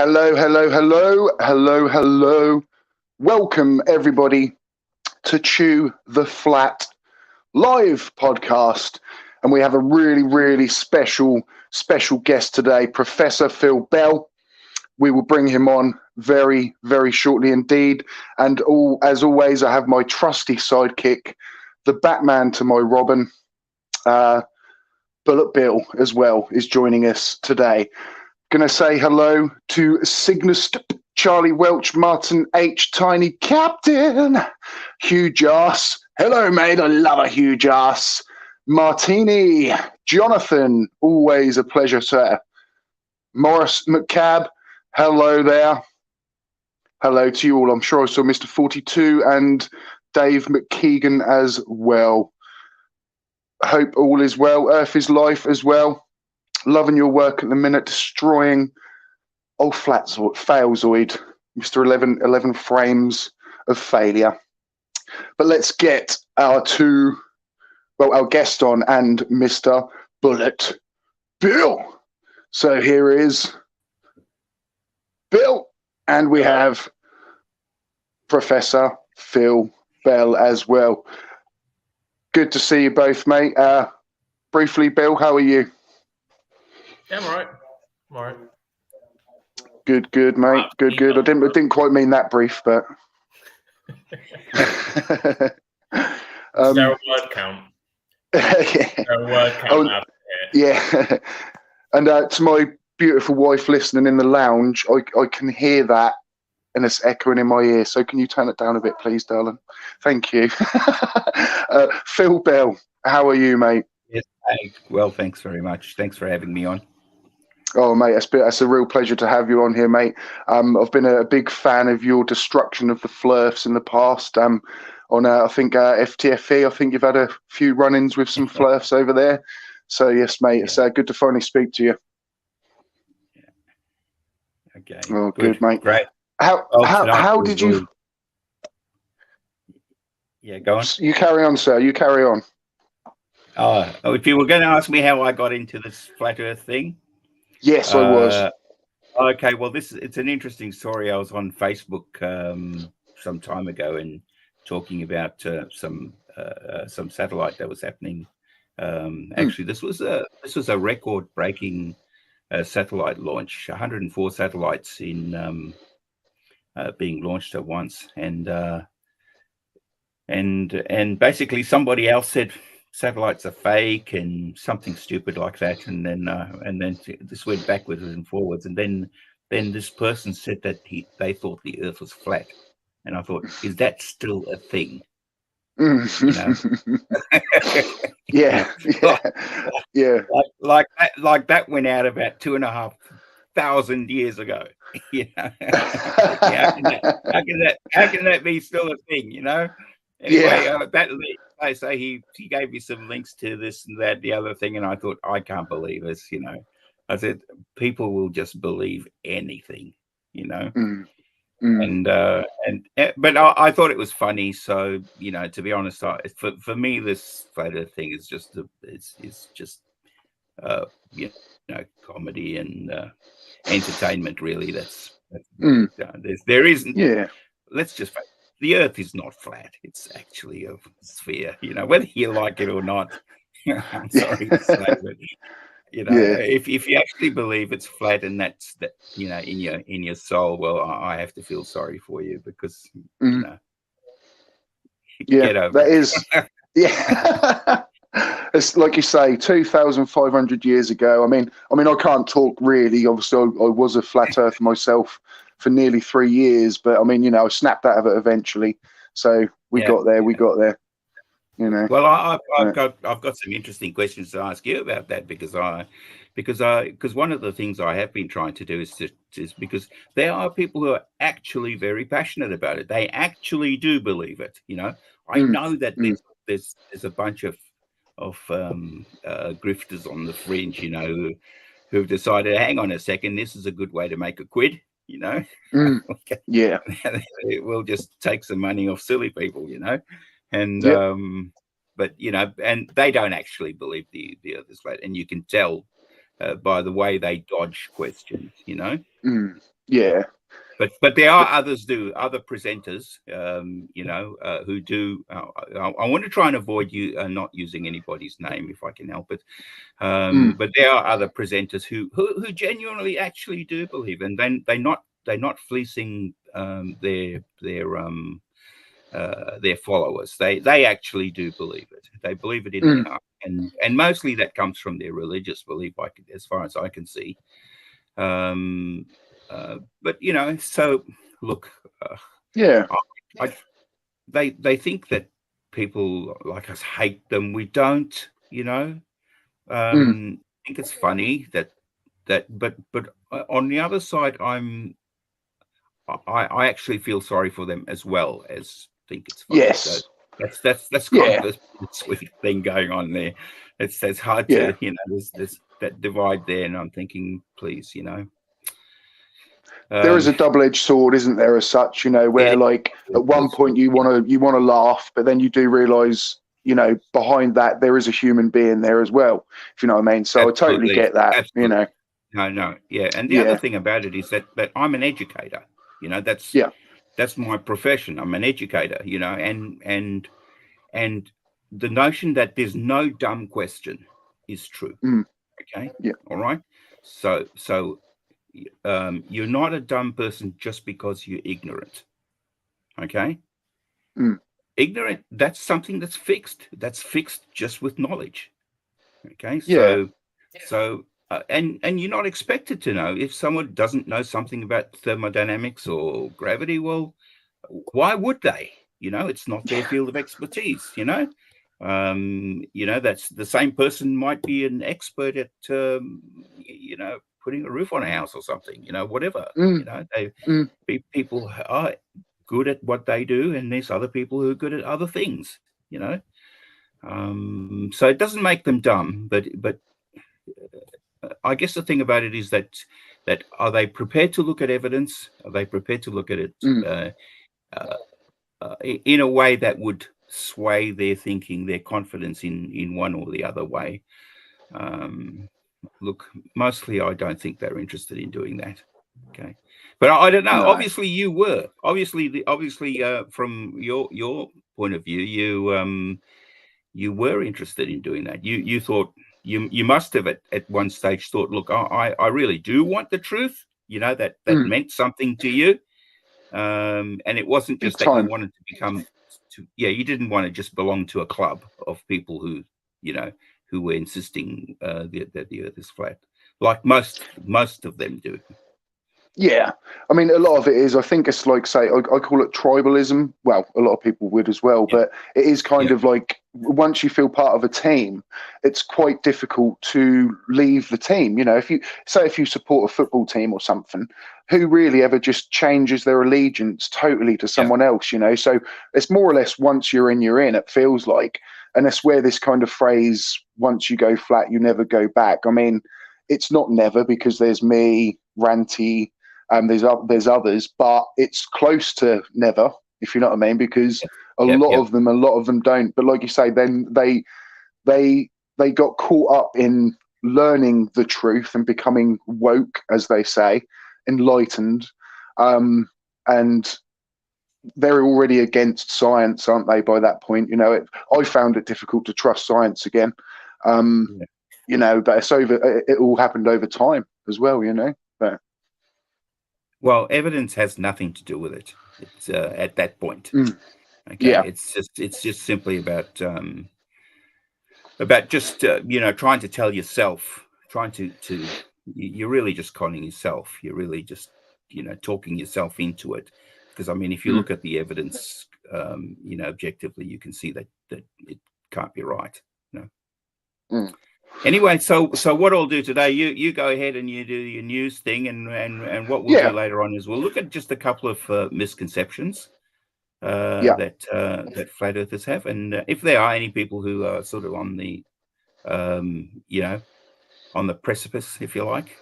Hello, hello, hello, hello, hello. Welcome, everybody, to Chew the Flat live podcast. And we have a really, really special guest today, Professor Phil Bell. We will bring him on very, very shortly indeed. And as always, I have my trusty sidekick, the Batman to my Robin, Bullet Bill as well, is joining us today. Going to say hello to Cygnus, Charlie Welch, Martin H, Tiny Captain, huge ass. Hello, mate. I love a huge ass. Martini, Jonathan, always a pleasure, sir. Morris McCab, hello there. Hello to you all. I'm sure I saw Mr. 42 and Dave McKeegan as well. Hope all is well. Earth is life as well. Loving your work at the minute, destroying old Failzoid, Mr. 11 frames of failure. But let's get our guest on and Mr. Bullet Bill. So here is Bill, and we have Professor Phil Bell as well. Good to see you both, mate. Briefly, Bill, how are you? Yeah, I'm all right. Good, mate. Good. I didn't quite mean that brief, but Is there a word count? yeah. There a word count Yeah. And to my beautiful wife listening in the lounge, I can hear that, and it's echoing in my ear. So can you turn it down a bit, please, darling? Thank you. Phil Bell, how are you, mate? Yes, well, thanks very much. Thanks for having me on. Oh, mate, that's a real pleasure to have you on here, mate. I've been a big fan of your destruction of the Flurfs in the past. On, I think, FTFE, I think you've had a few run-ins with some Flurfs over there. So, yes, mate, it's good to finally speak to you. Yeah. Okay. Oh, good, mate. Great. How did you... Yeah, go on. You carry on, sir. You carry on. If you were going to ask me how I got into this flat Earth thing... Yes, I was. Okay, well, it's an interesting story. I was on Facebook some time ago and talking about some satellite that was happening. Actually, this was a record-breaking satellite launch. 104 satellites in being launched at once, and basically somebody else said satellites are fake and something stupid like that, and then this went backwards and forwards, and then this person said that they thought the Earth was flat, and I thought, is that still a thing? You know? yeah. Like that went out about 2,500 years ago. You know, how can that be still a thing? You know. Anyway, I say he gave me some links to this and that, the other thing, and I thought, I can't believe this, you know. I said, people will just believe anything, you know. But I thought it was funny. So, you know, to be honest, for me, this flat Earth thing is just you know, comedy and entertainment. Really, there isn't. Yeah. Let's just. The Earth is not flat. It's actually a sphere, you know, whether you like it or not. I'm sorry to say, but you know, if you actually believe it's flat and that's that, you know, in your soul, well, I have to feel sorry for you because you know. Get over that it. is. Yeah. It's like you say, 2,500 years ago. I mean, I can't talk really. Obviously, I was a flat Earth myself for nearly 3 years, but I mean, you know, I snapped out of it eventually. So we got there. You know. Well, I've got some interesting questions to ask you about that because one of the things I have been trying to do is because there are people who are actually very passionate about it. They actually do believe it. You know, I know that there's a bunch of grifters on the fringe, you know, who've decided, hang on a second, this is a good way to make a quid, you know. Yeah. We'll just take some money off silly people, you know. And but you know, and they don't actually believe the Earth is flat, and you can tell by the way they dodge questions, you know. Yeah. But there are other presenters, who do. I want to try and avoid not using anybody's name if I can help it. But there are other presenters who genuinely actually do believe, and then they're not fleecing their followers. They actually do believe it. They believe it in their heart, and mostly that comes from their religious belief, as far as I can see. But so look, they think that people like us hate them. We don't, think it's funny that, but on the other side, I actually feel sorry for them as well as think it's funny. Yes. So that's kind of a sweet thing going on there. It's hard to, there's that divide there, and I'm thinking, please, there is a double-edged sword, isn't there, as such, where like at one point you want to laugh, but then you do realize, behind that there is a human being there as well, if you know what I mean. So I totally get that. Absolutely. No, yeah. And the other thing about it is that I'm an educator. That's my profession. I'm an educator, and the notion that there's no dumb question is true. Okay. Yeah. All right. So you're not a dumb person just because you're ignorant. Okay. Ignorant, that's something that's fixed. That's fixed just with knowledge. Okay. So and you're not expected to know. If someone doesn't know something about thermodynamics or gravity, well, why would they? It's not their field of expertise. That's the same person might be an expert at putting a roof on a house or something, whatever. People are good at what they do, and there's other people who are good at other things, so it doesn't make them dumb, but I guess the thing about it is that are they prepared to look at evidence? Are they prepared to look at it in a way that would sway their thinking, their confidence in one or the other way? Look, mostly I don't think they're interested in doing that. Okay, but I don't know. No. Obviously, you were. Obviously, from your point of view, you were interested in doing that. You thought you must have at one stage thought, look, I really do want the truth. That meant something to you, and it wasn't just that you wanted to become. You didn't want to just belong to a club of people who were insisting that the Earth is flat, like most of them do. Yeah, I mean, a lot of it is, I think it's like, say, I call it tribalism. Well, a lot of people would as well, but it is kind of like, once you feel part of a team, it's quite difficult to leave the team. If you support a football team or something, who really ever just changes their allegiance totally to someone else, So it's more or less, once you're in, it feels like. And that's where this kind of phrase, once you go flat, you never go back. I mean, it's not never, because there's me, Ranty, there's others, but it's close to never, if you know what I mean, because a lot of them don't. But like you say, then they got caught up in learning the truth and becoming woke, as they say, enlightened, and they're already against science, aren't they, by that point? I found it difficult to trust science again. But it's over. It all happened over time as well, but well, evidence has nothing to do with it. It's at that point. Okay, it's just simply about just trying to tell yourself, you're really just conning yourself. You're really just talking yourself into it. Because I mean, if you look at the evidence, objectively, you can see that it can't be right. Anyway, so what I'll do today, you go ahead and you do your news thing, and what we'll do later on is we'll look at just a couple of misconceptions that flat earthers have, and if there are any people who are sort of on the on the precipice, if you like,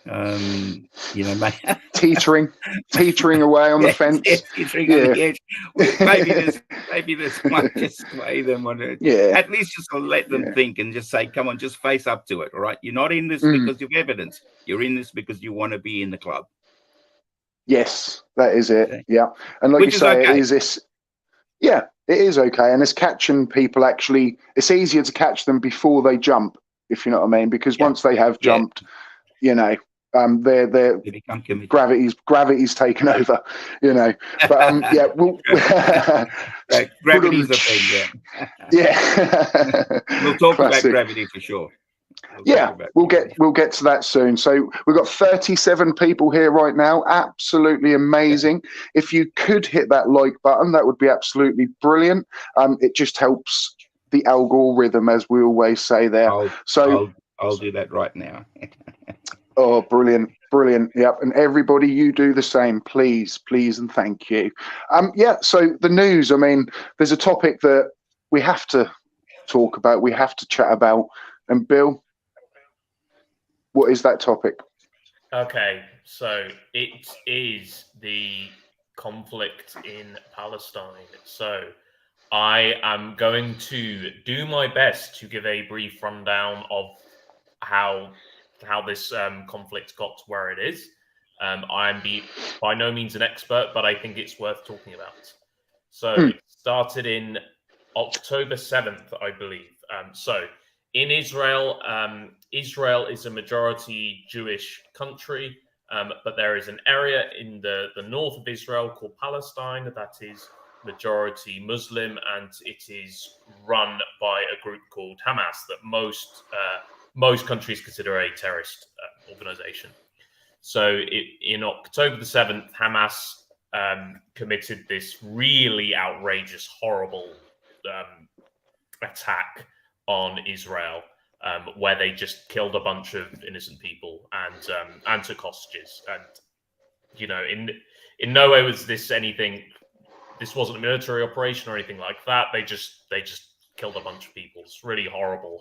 teetering away on the fence, teetering on the edge. Maybe this might just sway them on it. At least just let them think and just say, come on, just face up to it. All right, you're not in this because of evidence. You're in this because you want to be in the club. Yes, that is it. Okay. Yeah, and like Which you is say, okay. it is this. Yeah, it is okay, and it's catching people. Actually, it's easier to catch them before they jump, if you know what I mean. Because once they have jumped, you know, they're They become committed. gravity's taken over, you know. But yeah, we'll gravity's a thing. yeah. We'll talk about Classic. gravity for sure. We'll get to that soon. So we've got 37 people here right now. Absolutely amazing. If you could hit that like button, that would be absolutely brilliant. It just helps the algorithm, as we always say there. I'll do that right now. Oh, brilliant. Yep. And everybody, you do the same, please, and thank you. Yeah. So the news, I mean, there's a topic that we have to talk about, we have to chat about. And Bill, what is that topic? Okay, so it is the conflict in Palestine. So I am going to do my best to give a brief rundown of how this conflict got to where it is. I'm by no means an expert, but I think it's worth talking about. So it started in October 7th, I believe. So in Israel, Israel is a majority Jewish country, but there is an area in the north of Israel called Palestine that is majority Muslim, and it is run by a group called Hamas that most countries consider a terrorist organization. So in October the 7th, Hamas committed this really outrageous, horrible attack on Israel, where they just killed a bunch of innocent people and took hostages. And you know, in no way was this anything. This wasn't a military operation or anything like that. They just killed a bunch of people. It's really horrible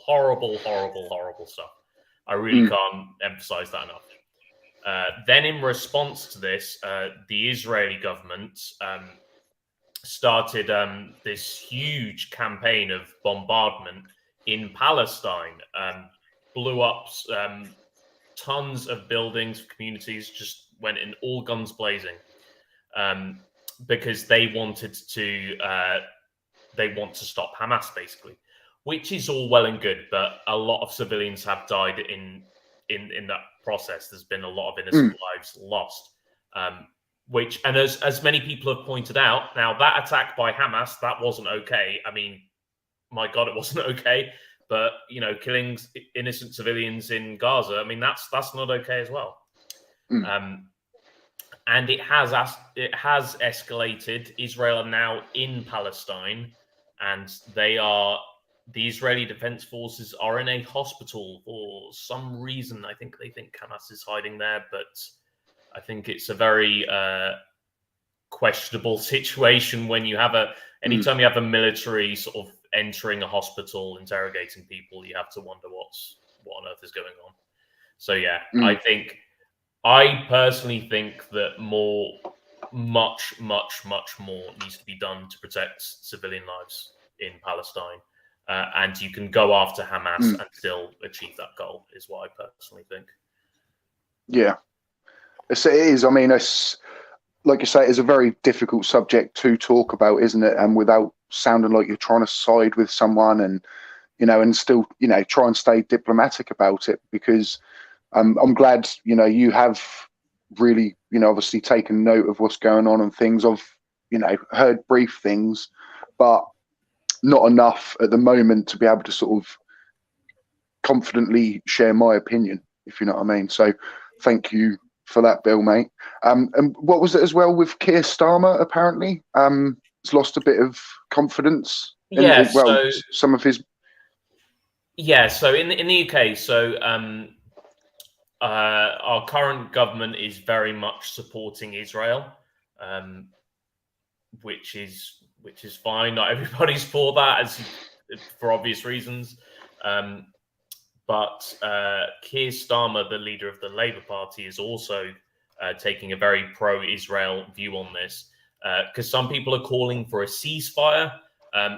stuff. I really can't emphasize that enough. Then, in response to this, the Israeli government started this huge campaign of bombardment in Palestine, blew up tons of buildings, communities, just went in all guns blazing, because they want to stop Hamas, basically, which is all well and good, but a lot of civilians have died in that process. There's been a lot of innocent lives lost. Which, and as many people have pointed out, now that attack by Hamas, that wasn't okay. I mean, my God, it wasn't okay. But you know, killing innocent civilians in Gaza, I mean, that's not okay as well. And it has escalated. Israel are now in Palestine, and the Israeli Defense Forces are in a hospital for some reason. I think they think Hamas is hiding there, but I think it's a very questionable situation when you have anytime you have a military sort of entering a hospital, interrogating people, you have to wonder what on earth is going on. So yeah, I personally think that much more needs to be done to protect civilian lives in Palestine. And you can go after Hamas and still achieve that goal, is what I personally think. Yeah. It is. I mean, it's like you say, it's a very difficult subject to talk about, isn't it? And without sounding like you're trying to side with someone, and and still, try and stay diplomatic about it. Because I'm glad, you have really, obviously taken note of what's going on and things. I've, heard brief things, but not enough at the moment to be able to sort of confidently share my opinion, if you know what I mean. So, thank you for that, Bill, mate. And what was it as well with Keir Starmer? Apparently, he's lost a bit of confidence. Some of his. Yeah. So in the UK, so our current government is very much supporting Israel, which is fine. Not everybody's for that, for obvious reasons. But Keir Starmer, the leader of the Labour Party, is also taking a very pro-Israel view on this, because some people are calling for a ceasefire.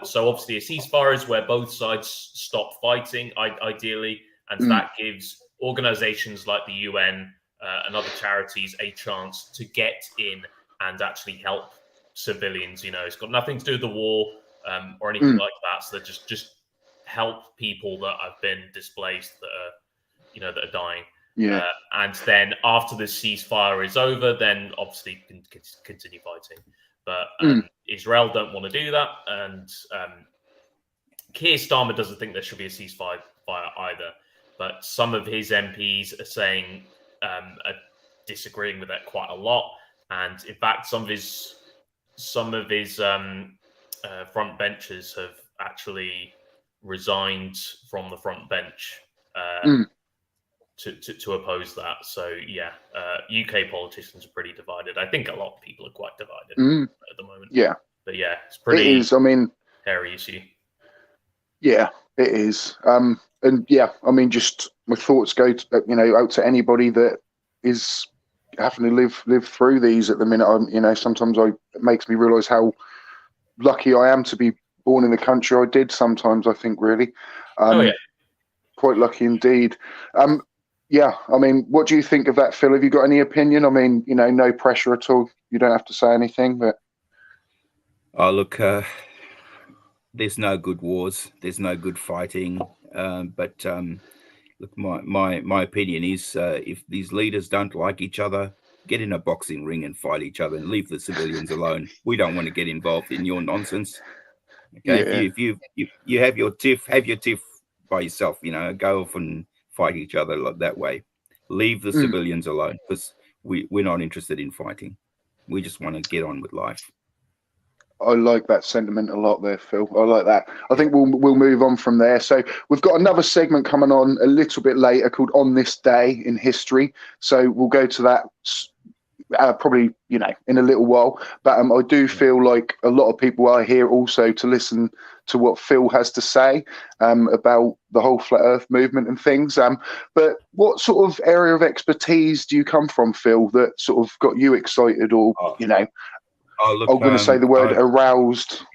So obviously a ceasefire is where both sides stop fighting, ideally, and that gives organizations like the UN and other charities a chance to get in and actually help civilians. It's got nothing to do with the war or anything like that. So they just help people that have been displaced, that are dying. Yeah. And then after the ceasefire is over, then obviously can continue fighting. But Israel don't want to do that, and Keir Starmer doesn't think there should be a ceasefire either. But some of his MPs are saying are disagreeing with that quite a lot, and in fact, some of his front benchers have actually resigned from the front bench to oppose that. So yeah, UK politicians are pretty divided. I think a lot of people are quite divided at the moment. Yeah, but yeah, it's pretty. It is. I mean, hairy issue. Yeah, it is. And yeah, I mean, just my thoughts go to, out to anybody that is having to live through these at the minute. Sometimes it makes me realise how lucky I am to be born in the country I did. Sometimes I think really, quite lucky indeed. Yeah, I mean, what do you think of that, Phil? Have you got any opinion? I mean, no pressure at all. You don't have to say anything, but. Oh, look, there's no good wars. There's no good fighting. But look, my opinion is, if these leaders don't like each other, get in a boxing ring and fight each other and leave the civilians alone. We don't want to get involved in your nonsense. Okay, if you have your tiff, by yourself. Go off and fight each other that way. Leave the civilians alone, because we're not interested in fighting. We just want to get on with life. I like that sentiment a lot there, Phil. I like that. I think we'll move on from there. So we've got another segment coming on a little bit later called On This Day in History. So we'll go to that probably, in a little while. But I do feel like a lot of people are here also to listen to what Phil has to say about the whole Flat Earth movement and things. But what sort of area of expertise do you come from, Phil, that sort of got you excited or, Oh, look, I'm going to say the word aroused.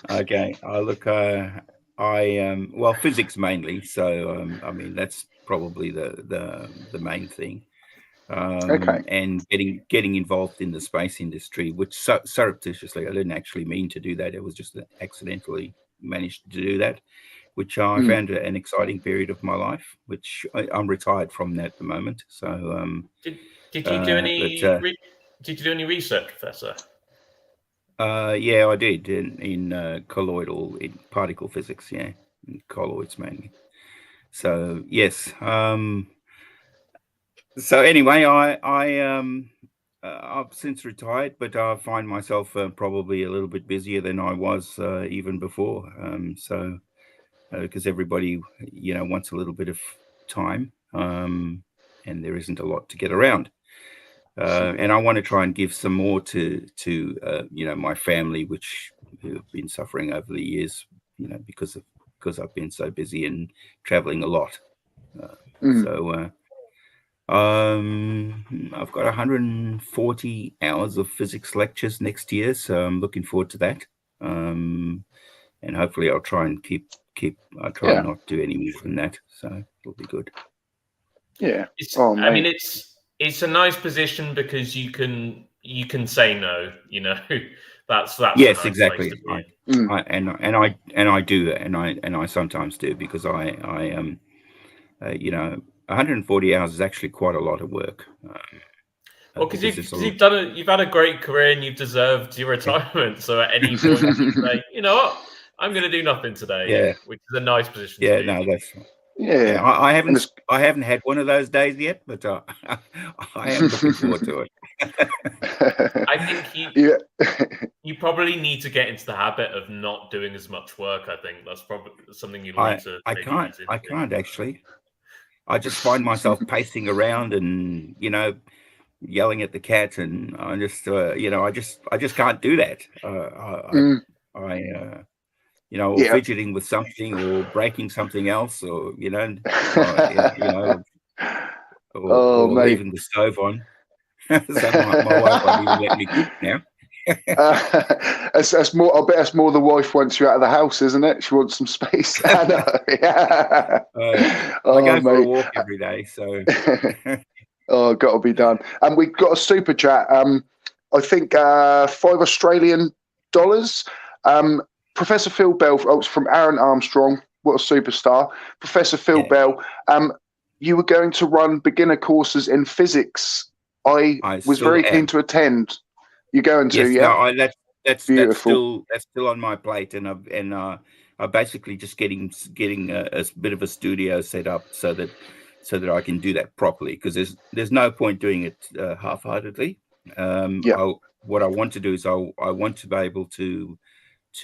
Okay. Look, well, physics mainly. So, I mean, that's probably the main thing. Okay. And getting involved in the space industry, which surreptitiously, I didn't actually mean to do that. It was just accidentally managed to do that, which I found an exciting period of my life, which I'm retired from that at the moment. So, did you do any? Did you do any research, Professor? Yeah, I did in colloidal, in particle physics. Yeah, in colloids mainly. So yes. So anyway, I've since retired, but I find myself probably a little bit busier than I was even before. So because everybody wants a little bit of time, and there isn't a lot to get around. And I want to try and give some more to my family, which have been suffering over the years, because I've been so busy and traveling a lot. So I've got 140 hours of physics lectures next year, so I'm looking forward to that. And hopefully I'll try and I'll try and not do any more than that. So it'll be good. Yeah. I mean, it's a nice position because you can say no. That's yes, nice exactly. I do, and I sometimes do, because I 140 hours is actually quite a lot of work. Well, because you've had a great career and you've deserved your retirement. So at any point you say, you know what, I'm going to do nothing today, which is a nice position. Yeah, to be. No, that's. Yeah, I haven't had one of those days yet, but I am looking forward to it. I think you probably need to get into the habit of not doing as much work. I think that's probably something you need to. I can't actually. I just find myself pacing around and yelling at the cat, and I just I just can't do that. Or fidgeting with something, or breaking something else, or or leaving the stove on. So my wife won't even let me cook now. That's more. I bet that's more the wife wants you out of the house, isn't it? She wants some space. I know. Yeah. I Oh, go for a mate. walk every day, so Oh, got to be done. And we've got a super chat. I think $5 Australian. Professor Phil Bell, it's from Aaron Armstrong. What a superstar, Professor Phil Bell. You were going to run beginner courses in physics. I was very keen to attend. You're going to, yeah? No, that's Beautiful. that's still on my plate, and I'm basically just getting a bit of a studio set up so that I can do that properly, because there's no point doing it half-heartedly. What I want to do is I want to be able to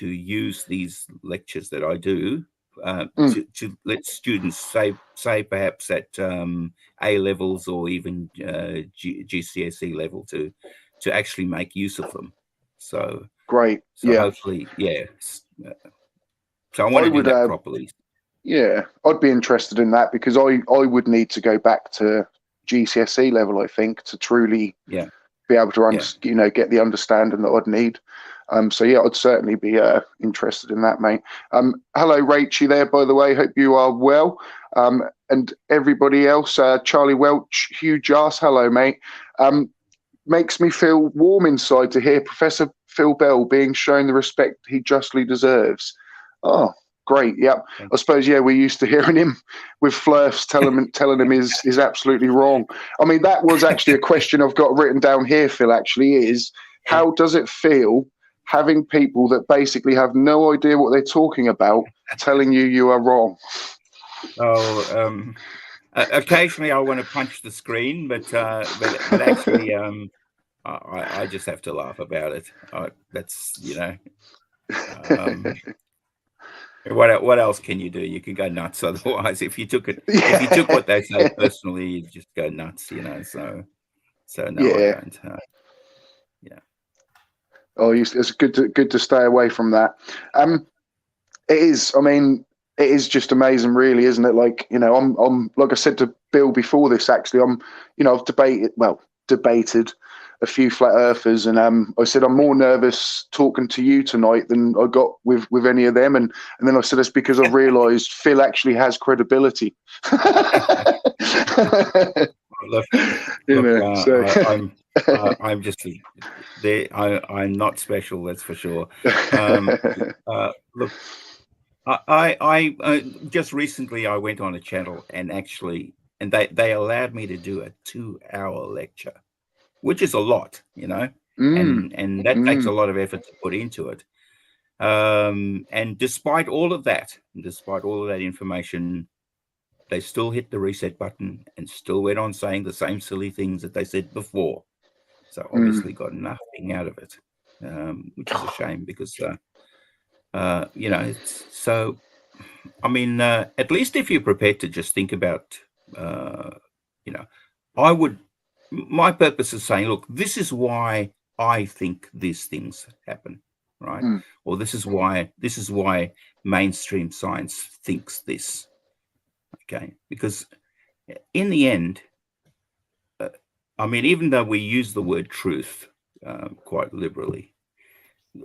use these lectures that I do to let students say perhaps at A levels or even GCSE level to actually make use of them. So great. So hopefully, So I want to do that properly. Yeah, I'd be interested in that, because I would need to go back to GCSE level, I think, to truly be able to get the understanding that I'd need. So yeah, I'd certainly be interested in that, mate. Hello, Rachie there, by the way. Hope you are well. And everybody else, Charlie Welch, huge ass. Hello, mate. Makes me feel warm inside to hear Professor Phil Bell being shown the respect he justly deserves. Oh, great. Yeah. I suppose, we're used to hearing him with flirts telling him is absolutely wrong. I mean, that was actually a question I've got written down here, Phil, actually, is how does it feel having people that basically have no idea what they're talking about telling you are wrong? Oh, occasionally I want to punch the screen, but actually, I just have to laugh about it. That's what else can you do? You can go nuts. Otherwise, if you took what they say personally, you just go nuts. So no, I don't. Oh, it's good to stay away from that. It is. I mean, it is just amazing, really, isn't it? Like, I'm like I said to Bill before this. Actually, I've debated a few flat earthers, and I said I'm more nervous talking to you tonight than I got with any of them, and then I said it's because I've realised Phil actually has credibility. Look, I'm just there. I'm not special, that's for sure. Look, I just recently I went on a channel and they allowed me to do a 2-hour lecture, which is a lot, and that takes a lot of effort to put into it. And despite all of that information, they still hit the reset button and still went on saying the same silly things that they said before. So obviously got nothing out of it, which is a shame, because, so, I mean, at least if you're prepared to just think about, my purpose is saying, look, this is why I think these things happen, right? Or this is why mainstream science thinks this. Okay, because in the end, I mean, even though we use the word truth quite liberally,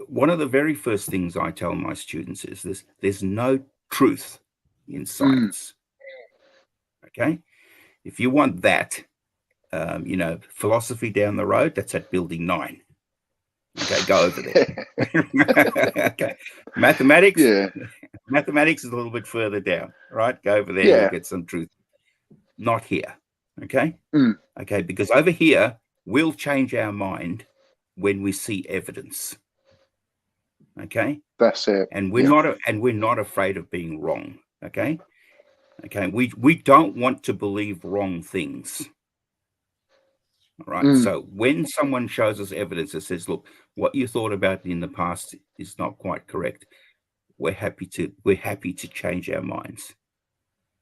one of the very first things I tell my students is this: there's no truth in science. Okay, if you want that, philosophy down the road, that's at building 9. Okay, go over there. Okay, mathematics. Mathematics is a little bit further down, right? Go over there, you'll get some truth. Not here, okay? Okay, because over here, we'll change our mind when we see evidence. Okay? That's it. And we're not afraid of being wrong, okay? Okay, we don't want to believe wrong things. All right. So when someone shows us evidence that says, look, what you thought about in the past is not quite correct, we're happy to change our minds.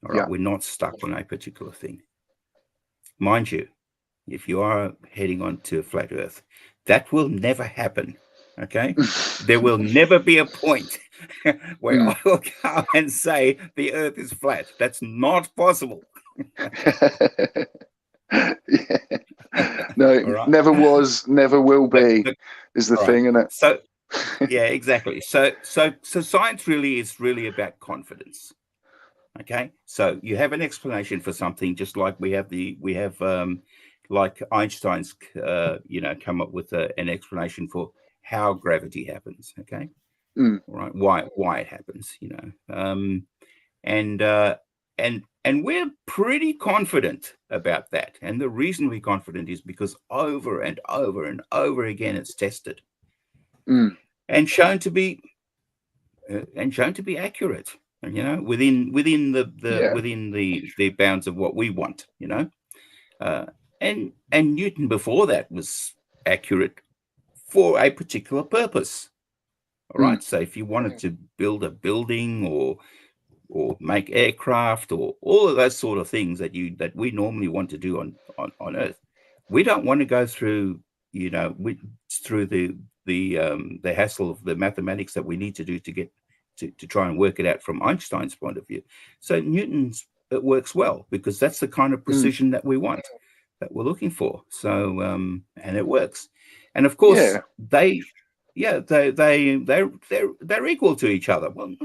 All right. We're not stuck on a particular thing. Mind you, if you are heading on to flat Earth, that will never happen. Okay. There will never be a point where I will come and say the Earth is flat. That's not possible. No, right? never was, never will be, is the thing, isn't it? So, yeah, exactly. So science is really about confidence. Okay, so you have an explanation for something, just like we have like Einstein's, come up with an explanation for how gravity happens. Okay, Mm. right? Why it happens? And we're pretty confident about that. And the reason we're confident is because over and over and over again, it's tested and shown to be accurate. And within the bounds of what we want. And Newton before that was accurate for a particular purpose. All right. So if you wanted to build a building or make aircraft or all of those sort of things that we normally want to do on Earth, we don't want to go through through the hassle of the mathematics that we need to do to get to try and work it out from Einstein's point of view. So Newton's, it works well because that's the kind of precision that we want, that we're looking for. So and it works. And of course they're equal to each other. Well,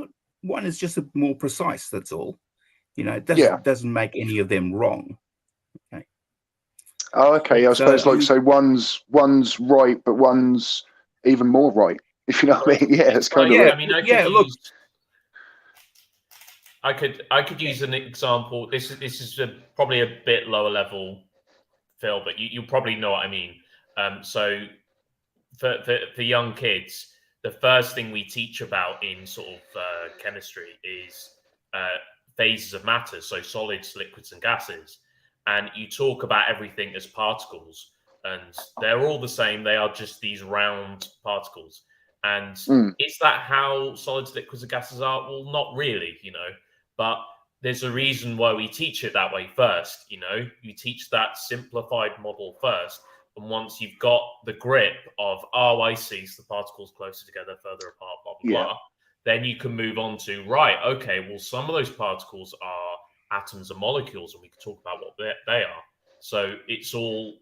one is just more precise, that's all. It doesn't make any of them wrong. Okay. Oh, okay. I suppose like say one's right, but one's even more right. If you know what I mean? Yeah, it's kind of. I mean, I could use an example. This is probably a bit lower level, Phil, but you probably know what I mean. So for young kids, the first thing we teach about in sort of chemistry is phases of matter, so solids, liquids, and gases. And you talk about everything as particles, and they're all the same. They are just these round particles. And is that how solids, liquids, and gases are? Well, not really, but there's a reason why we teach it that way first. You teach that simplified model first. And once you've got the grip of, oh, I see, so the particles closer together, further apart, blah, blah, blah, then you can move on to, right, okay, well, some of those particles are atoms and molecules, and we can talk about what they are. So it's all,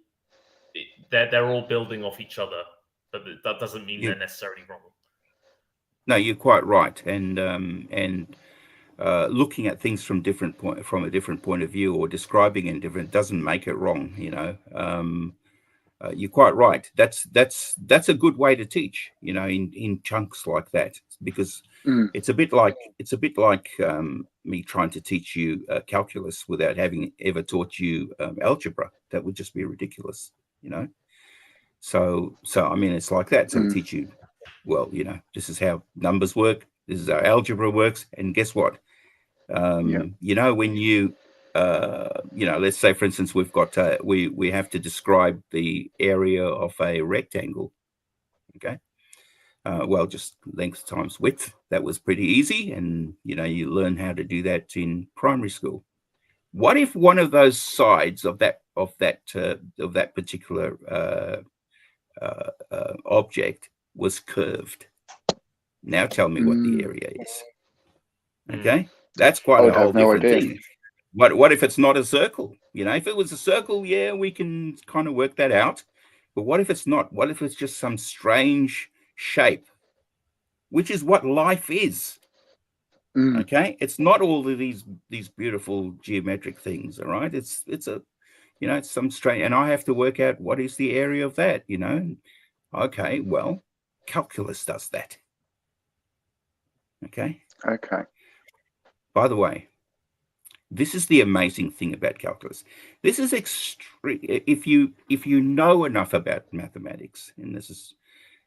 they're all building off each other, but that doesn't mean they're necessarily wrong. No, you're quite right. And looking at things from a different point of view, or describing it different, doesn't make it wrong. You're quite right. That's a good way to teach. In chunks like that, because it's a bit like me trying to teach you calculus without having ever taught you algebra. That would just be ridiculous. So I mean, it's like that. So we teach you, well, this is how numbers work. This is how algebra works. And guess what? When you let's say, for instance, we've got we have to describe the area of a rectangle. Okay. Well, just length times width. That was pretty easy, and you learn how to do that in primary school. What if one of those sides of that particular object was curved? Now tell me what the area is. Okay, that's quite a whole different thing. What if it's not a circle? If it was a circle, we can kind of work that out. But what if it's not? What if it's just some strange shape, which is what life is? Okay, it's not all of these beautiful geometric things. All right, it's it's some strange, and I have to work out what is the area of that. Okay, well, calculus does that. Okay. By the way, this is the amazing thing about calculus. This is extreme. If you know enough about mathematics, and this is,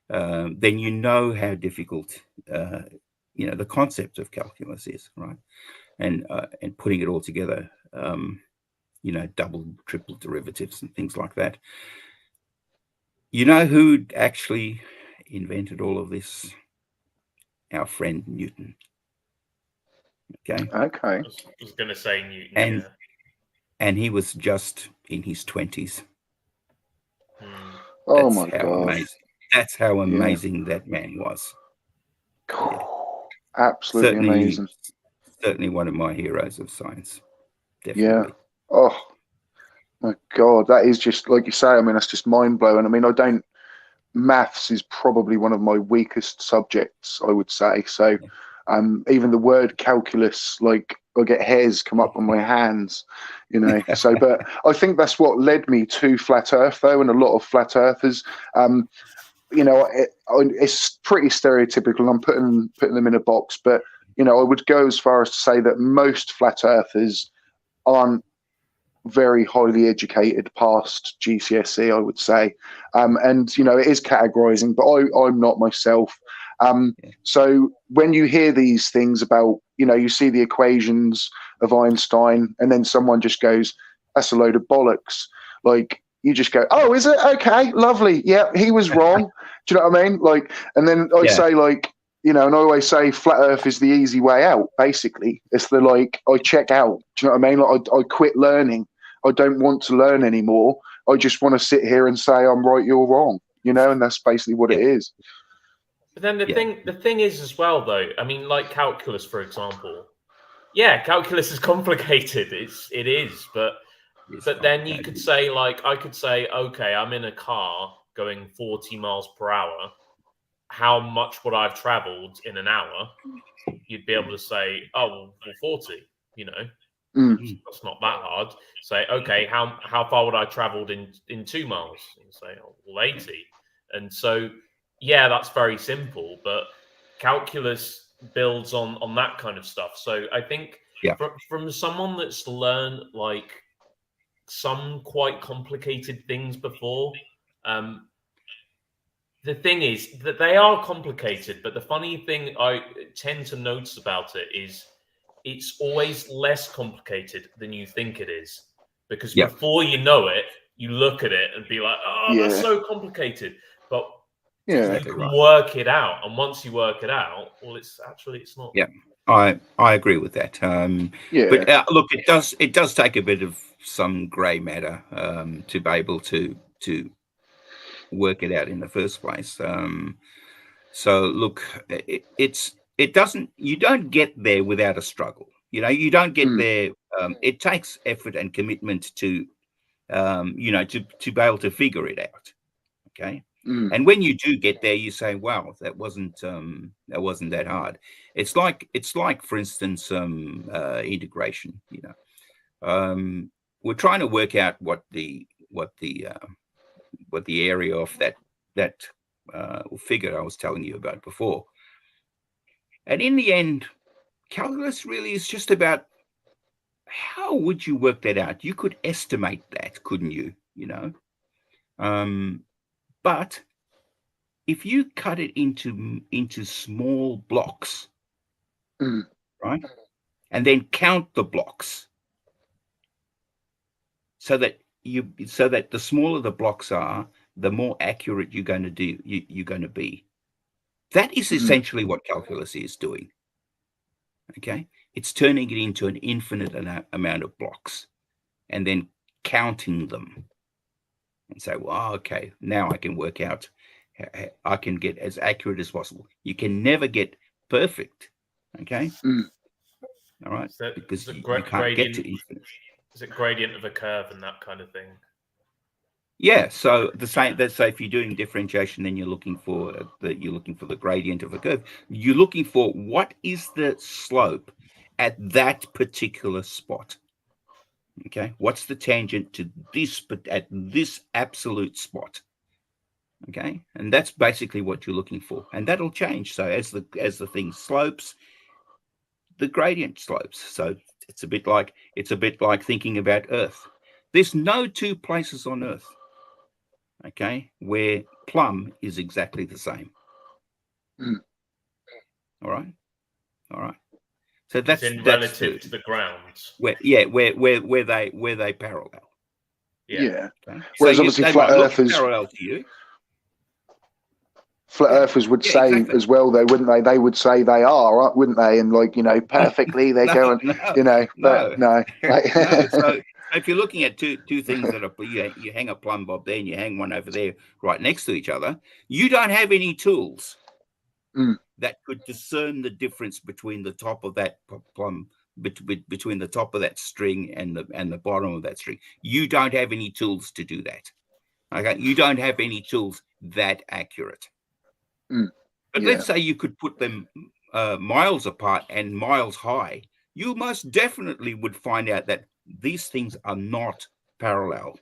then you know how difficult the concept of calculus is, right? And putting it all together, double, triple derivatives and things like that. You know who actually invented all of this? Our friend Newton. Okay. I was going to say Newton. And he was just in his 20s. Oh my God! That's how amazing that man was. Absolutely amazing. Certainly one of my heroes of science. Definitely. Yeah. Oh, Oh God, that is just like you say. I mean, that's just mind blowing. I mean, maths is probably one of my weakest subjects, I would say. So, even the word calculus, like I get hairs come up on my hands, So, but I think that's what led me to flat Earth, though, and a lot of flat earthers. It's pretty stereotypical. And I'm putting them in a box, but I would go as far as to say that most flat earthers aren't very highly educated past GCSE, I would say. And it is categorizing, but I'm not myself. So when you hear these things about, you see the equations of Einstein, and then someone just goes, that's a load of bollocks. Like, you just go, oh, is it? Okay, lovely. Yeah, he was wrong. Do you know what I mean? Like, and then I say, like, and I always say flat Earth is the easy way out. Basically, it's the I check out. Do you know what I mean? Like, I quit learning. I don't want to learn anymore. I just want to sit here and say I'm right, you're wrong. And that's basically what it is. But then the thing is as well, though. I mean, like calculus, for example. Yeah, calculus is complicated. It is, but then you could say, like, I could say, okay, I'm in a car going 40 miles per hour. How much would I've traveled in an hour? You'd be able to say, oh, well, 40. That's not that hard. Say, okay, how far would I traveled in 2 miles? And say, oh, well, 80. And so, yeah, that's very simple, but calculus builds on that kind of stuff. So I think from someone that's learned like some quite complicated things before, the thing is that they are complicated, but the funny thing I tend to notice about it is it's always less complicated than you think it is. Because before you know it, you look at it and be like, oh, that's so complicated. But you can work it out. And once you work it out, well, it's not. Yeah, I agree with that. But look, it does take a bit of some grey matter to be able to work it out in the first place. So look, you don't get there without a struggle. You don't get there. It takes effort and commitment to be able to figure it out. Okay. And when you do get there, you say, wow, that wasn't that hard. It's like, for instance, integration. We're trying to work out what the area of that figure I was telling you about before. And in the end, calculus really is just about how would you work that out? You could estimate that, couldn't you? But if you cut it into small blocks, right, and then count the blocks, so that the smaller the blocks are, the more accurate you're going to be. That is essentially what calculus is doing. Okay, it's turning it into an infinite amount of blocks, and then counting them, and say, well, okay, now I can work out. I can get as accurate as possible. You can never get perfect. Okay. All right. Because you can't get to infinite. Is it gradient of a curve and that kind of thing? Yeah. So the same. Let's say if you're doing differentiation, then you're looking for the gradient of a curve. You're looking for what is the slope at that particular spot. Okay. What's the tangent to this, but at this absolute spot? Okay. And that's basically what you're looking for, and that'll change. So as the thing slopes, the gradient slopes. So it's a bit like thinking about Earth. There's no two places on Earth, okay, where plumb is exactly the same. All right. So that's relative to the ground. Where they parallel. Yeah. Okay? Whereas obviously flat earthers parallel to you. Flat earthers would say as well, though, wouldn't they? They would say they are, wouldn't they? And perfectly they're going, no. So if you're looking at two things that are, you hang a plumb bob there and you hang one over there right next to each other, you don't have any tools that could discern the difference between the top of that plumb between the top of that string and the bottom of that string. You don't have any tools to do that. Okay, you don't have any tools that accurate. But let's say you could put them miles apart and miles high. You most definitely would find out that these things are not parallel,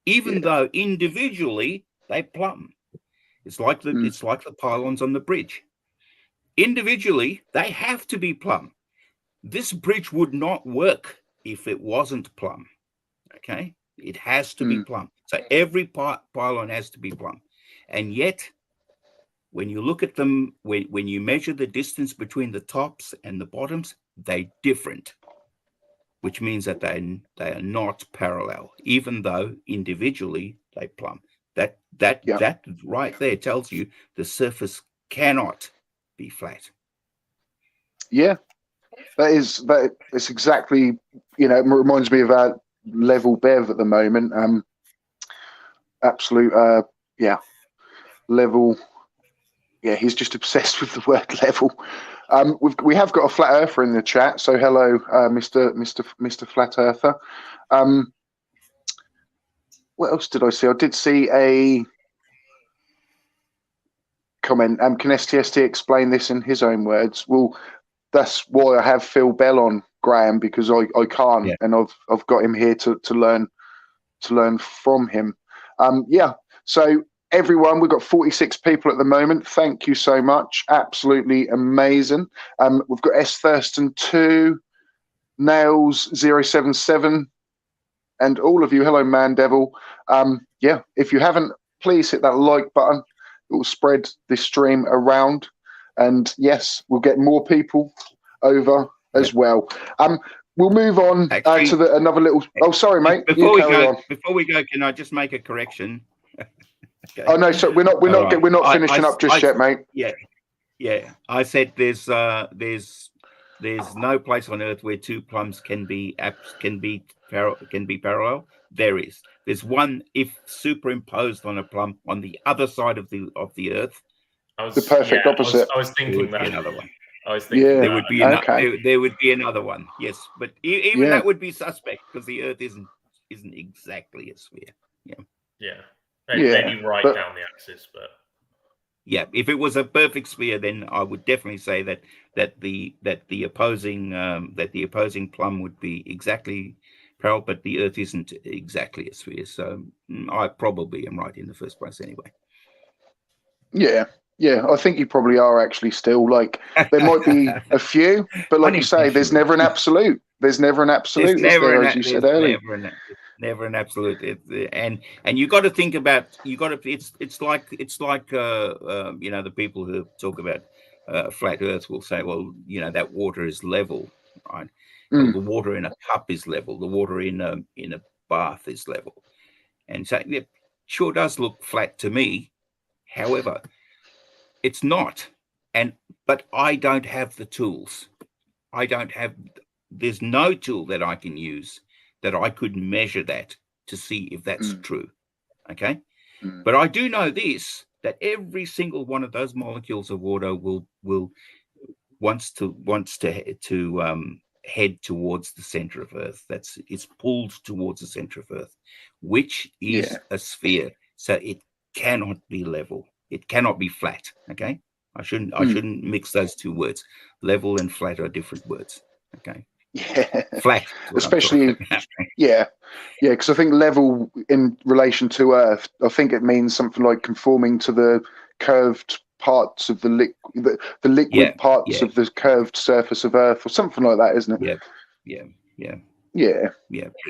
even though individually they plumb. It's like the pylons on the bridge. Individually, they have to be plumb. This bridge would not work if it wasn't plumb. Okay, it has to be plumb. So every pylon has to be plumb, and yet, when you look at them, when you measure the distance between the tops and the bottoms, they're different, which means that they are not parallel, even though individually they plumb. That right there tells you the surface cannot be flat. Yeah, it's exactly, it reminds me of our level Bev at the moment. Absolute, level. Yeah, he's just obsessed with the word level. We have got a flat earther in the chat, so hello, Mr. Flat Earther. What else did I see? I did see a comment. Can STST explain this in his own words? Well, that's why I have Phil Bell on, Graham, because I can't, and I've got him here to learn from him. So everyone, we've got 46 people at the moment. Thank you so much. Absolutely amazing. We've got S Thurston 2, Nails 077, and all of you. Hello, Man Devil. If you haven't, please hit that like button. It will spread this stream around, and yes, we'll get more people over as well. We'll move on to another little. Oh, sorry, mate. Before we go, can I just make a correction? Okay. Oh no, so we're not finishing up just yet, mate. Yeah. I said there's no place on Earth where two plumbs can be parallel. There's one if superimposed on a plumb on the other side of the Earth. The perfect opposite. I was thinking that. Another one. I was thinking there would be there would be another one. Yes, but even that would be suspect because the Earth isn't exactly a sphere. Maybe right down the axis, but if it was a perfect sphere, then I would definitely say that the opposing plumb would be exactly parallel, but the Earth isn't exactly a sphere. So I probably am right in the first place anyway. Yeah, I think you probably are actually still. Like, there might be a few, but like you say, there's never an absolute. There's never an absolute, as you said earlier. Never an absolute. And you got to think about, it's like the people who talk about flat Earth will say, well, that water is level, right? The water in a cup is level. The water in a bath is level. And so it sure does look flat to me. However, it's not. But I don't have the tools. There's no tool that I can use that I could measure that to see if that's true. Okay. But I do know this, that every single one of those molecules of water will wants to head towards the center of Earth. It's pulled towards the center of Earth, which is a sphere. So it cannot be level. It cannot be flat. Okay. I shouldn't mix those two words. Level and flat are different words. Okay. Yeah. Flat. Especially, because I think level in relation to Earth, I think it means something like conforming to the curved parts of the liquid parts of the curved surface of Earth, or something like that, isn't it? Yeah.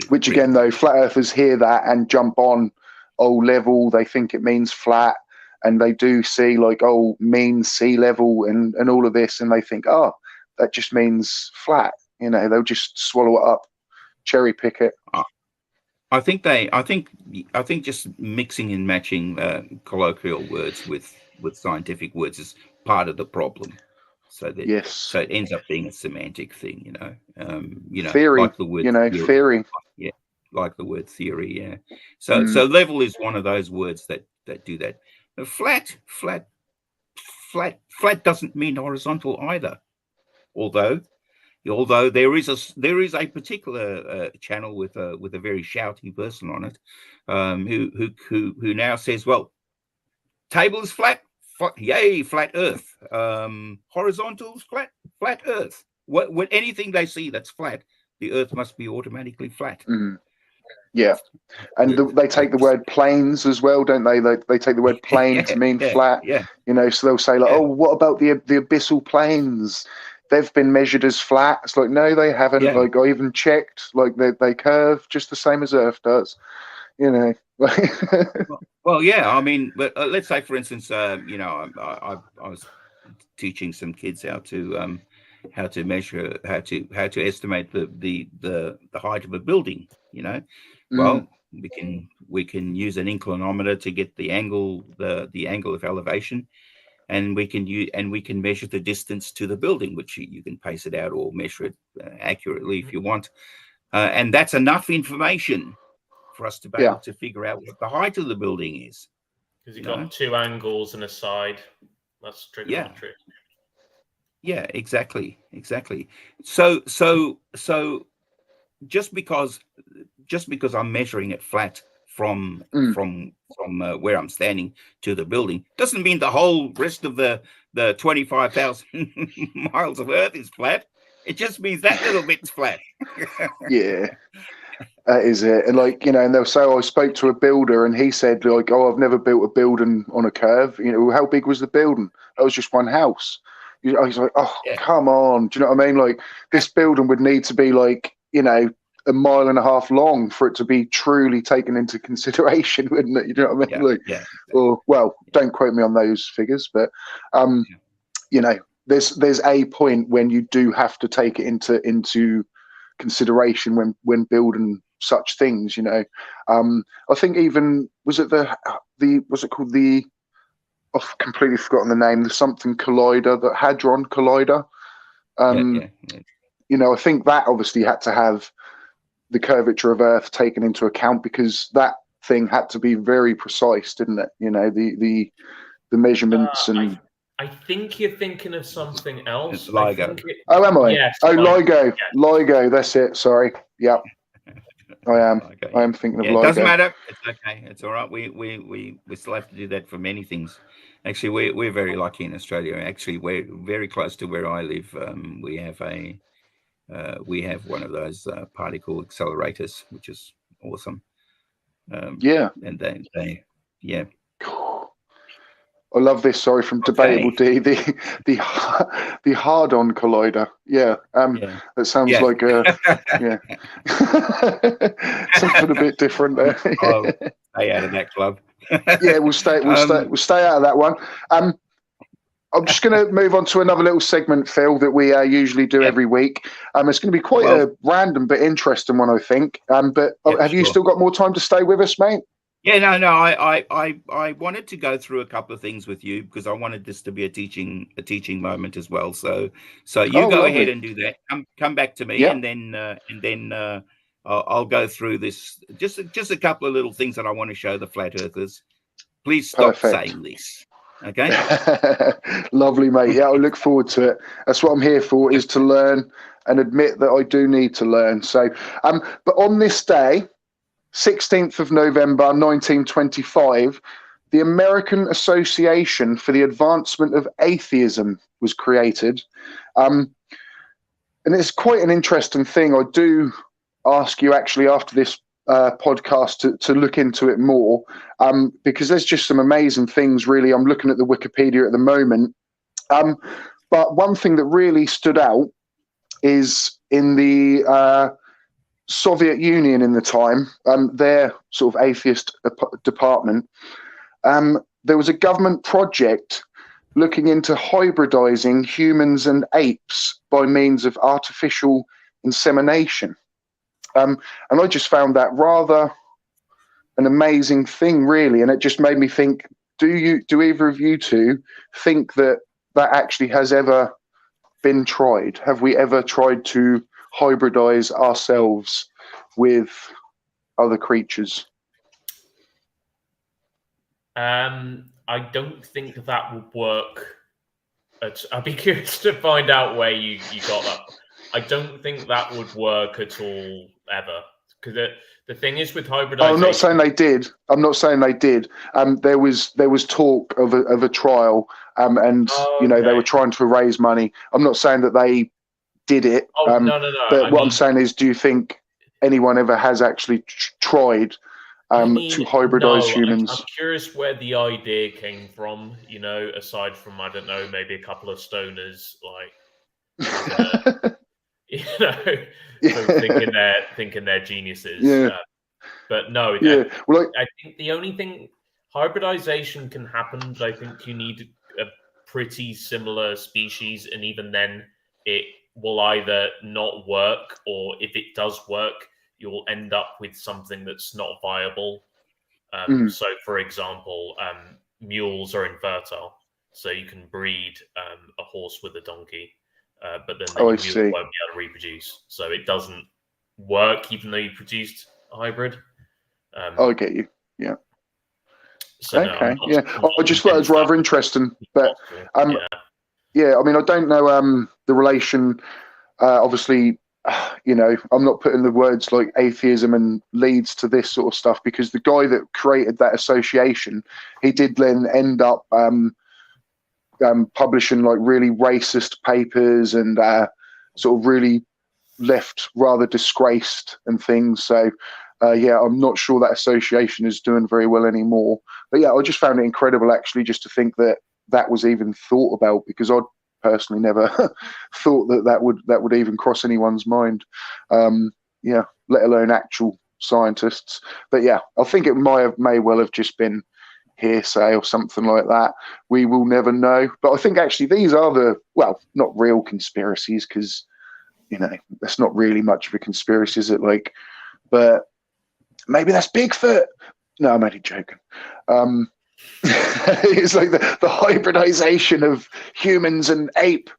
Which again, though, flat earthers hear that and jump on, level. They think it means flat, and they do see means sea level and all of this, and they think, that just means flat. They'll just swallow it up, cherry pick it. I think just mixing and matching colloquial words with scientific words is part of the problem. So it ends up being a semantic thing, theory, like the word theory. Yeah, like the word theory. Yeah. So level is one of those words that do that. Flat doesn't mean horizontal either, although Although there is a particular channel with a very shouty person on it, who now says, well, table is flat, yay, flat Earth. Horizontals, flat Earth. What anything they see that's flat, the Earth must be automatically flat. Mm. Yeah, and they take the word planes as well, don't they? They take the word plane to mean flat. Yeah. You know, so they'll say like, oh, what about the abyssal plains? They've been measured as flat. It's like, no, they haven't. Yeah. Like, I even checked. Like, they curve just the same as Earth does. You know. Well, yeah. I mean, but let's say, for instance, you know, I was teaching some kids how to measure, how to estimate the height of a building. You know, well, we can use an inclinometer to get the angle of elevation. And we can measure the distance to the building, which you can pace it out or measure it accurately if you want. And that's enough information for us to be able to figure out what the height of the building is. Because you've got two angles and a side. That's trigonometry. Yeah, exactly. So just because I'm measuring it flat from where I'm standing to the building doesn't mean the whole rest of the 25,000 miles of Earth is flat. It just means that little bit's flat. Yeah, that is it. And like, you know, and they'll say, oh, I spoke to a builder and he said like, oh, I've never built a building on a curve. You know, how big was the building? That was just one house. He's like, oh, come on. Do you know what I mean? Like, this building would need to be like, you know, 1.5 miles long for it to be truly taken into consideration, wouldn't it? You know what I mean? Or, well, don't quote me on those figures, but you know, there's a point when you do have to take it into consideration when building such things. You know, I think even was it what's it called, I've completely forgotten the name. The something collider, the hadron collider. You know, I think that obviously had to have the curvature of Earth taken into account, because that thing had to be very precise, didn't it? You know, the measurements and. I think you're thinking of something else. It's LIGO. Oh, am I? Yes. Oh, LIGO. Yes. LIGO. That's it. Sorry. Yep. I am. I am thinking of LIGO. It doesn't matter. It's okay. It's all right. We still have to do that for many things. Actually, we're very lucky in Australia. Actually, we're very close to where I live. We have one of those particle accelerators, which is awesome. And they. I love this. Sorry, from Debatable D, the hard-on collider. That sounds like something a bit different there. Oh, stay out of that club. We'll stay out of that one. I'm just going to move on to another little segment, Phil, that we usually do every week. It's going to be quite a random but interesting one, I think. But have you still got more time to stay with us, mate? Yeah, no. I wanted to go through a couple of things with you because I wanted this to be a teaching moment as well. So you go ahead and do that. Come back to me, and then I'll go through this. Just a couple of little things that I want to show the flat earthers. Please stop saying this. Okay. Lovely, mate. Yeah, I look forward to it. That's what I'm here for, is to learn and admit that I do need to learn. So, but on this day, 16th of November, 1925, the American Association for the Advancement of Atheism was created. And it's quite an interesting thing. I do ask you actually after this podcast to look into it more, because there's just some amazing things, really. I'm looking at the Wikipedia at the moment. But one thing that really stood out is in the Soviet Union in the time, their sort of atheist department, there was a government project looking into hybridizing humans and apes by means of artificial insemination. And I just found that rather an amazing thing, really. And it just made me think, do either of you two think that actually has ever been tried? Have we ever tried to hybridize ourselves with other creatures? I don't think that would work. I'd be curious to find out where you got that. I don't think that would work at all ever. Because the thing is with hybridization. I'm not saying they did. I'm not saying they did. There was talk of a trial, and they were trying to raise money. I'm not saying that they did it. No. But what I'm saying is, do you think anyone ever has actually tried to hybridize humans? I'm curious where the idea came from. Aside from, I don't know, maybe a couple of stoners thinking they're geniuses. Yeah. But no, yeah. I think the only thing hybridization can happen, but I think you need a pretty similar species, and even then, it will either not work, or if it does work, you'll end up with something that's not viable. So, for example, mules are infertile, so you can breed a horse with a donkey, but then the mule won't be able to reproduce. So it doesn't work, even though you produced a hybrid. I get you. Yeah. So okay. I just thought it was rather interesting, but yeah. I mean, I don't know the relation. Obviously, I'm not putting the words like atheism and leads to this sort of stuff, because the guy that created that association, he did then end up publishing like really racist papers and sort of really left rather disgraced and things. So I'm not sure that association is doing very well anymore. But yeah, I just found it incredible actually, just to think that was even thought about, because I'd personally never thought that would even cross anyone's mind. Let alone actual scientists. But yeah, I think it may well have just been hearsay or something like that. We will never know. But I think actually these are not real conspiracies, because that's not really much of a conspiracy, is it? But maybe that's Bigfoot. No, I'm only joking. It's like the hybridization of humans and ape.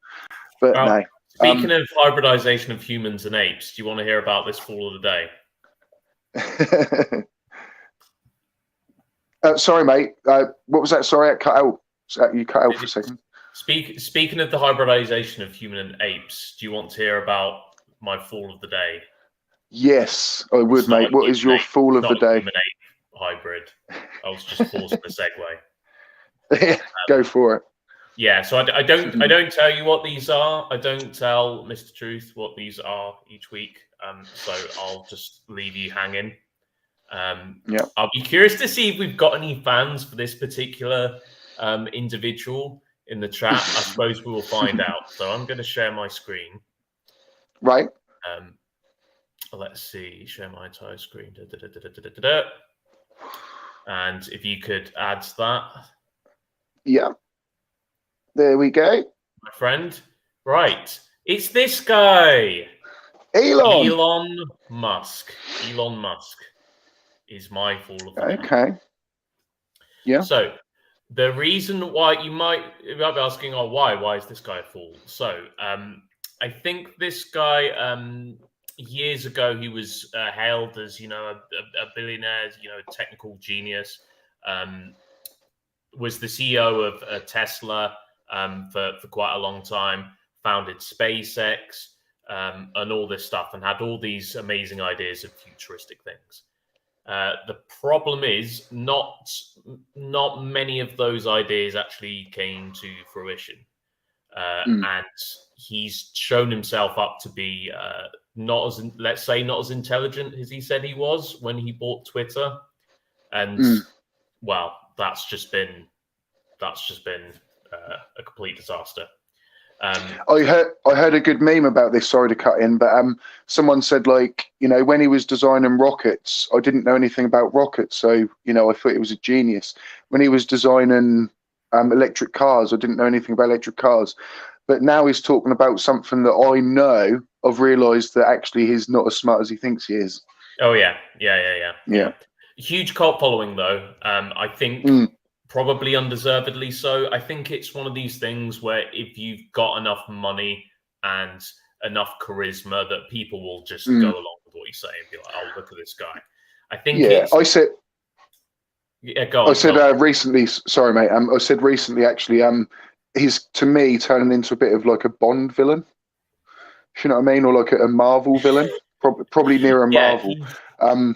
But no. Speaking of hybridization of humans and apes, do you want to hear about this fool of the day? Sorry, mate. What was that? Sorry, I cut out. You cut out for a second. Speaking of the hybridization of human and apes, do you want to hear about my fool of the day? Yes, I would, mate. What is your fool of the day? Human ape hybrid. I was just forcing a segue. Go for it. Yeah, so I don't tell you what these are. I don't tell Mr. Truth what these are each week. So I'll just leave you hanging. I'll be curious to see if we've got any fans for this particular individual in the chat. I suppose we will find out. So I'm going to share my screen. Right. Let's see. Share my entire screen. And if you could add that. Yeah. There we go. My friend. Right. It's this guy. Elon Musk. Elon Musk is my fool of the day. Okay. Yeah. So the reason why you might be asking, why is this guy a fool? So I think this guy years ago he was hailed as a billionaire, technical genius. Was the CEO of Tesla for quite a long time. Founded SpaceX and all this stuff, and had all these amazing ideas of futuristic things. The problem is not many of those ideas actually came to fruition. And he's shown himself up to be not as intelligent as he said he was when he bought Twitter. And well, that's just been a complete disaster. I heard a good meme about this. Sorry to cut in, but someone said when he was designing rockets, I didn't know anything about rockets, so I thought he was a genius. When he was designing electric cars, I didn't know anything about electric cars, but now he's talking about something that I know. I've realised that actually he's not as smart as he thinks he is. Oh yeah. Huge cult following though. I think. Probably undeservedly so. I think it's one of these things where if you've got enough money and enough charisma, that people will just go along with what you say and be like, "Oh, look at this guy." I think. Yeah, I said. Yeah, go on. I said recently. Sorry, mate. I said recently. Actually, he's to me turning into a bit of like a Bond villain, if you know what I mean, or like a Marvel villain, probably near a Marvel. I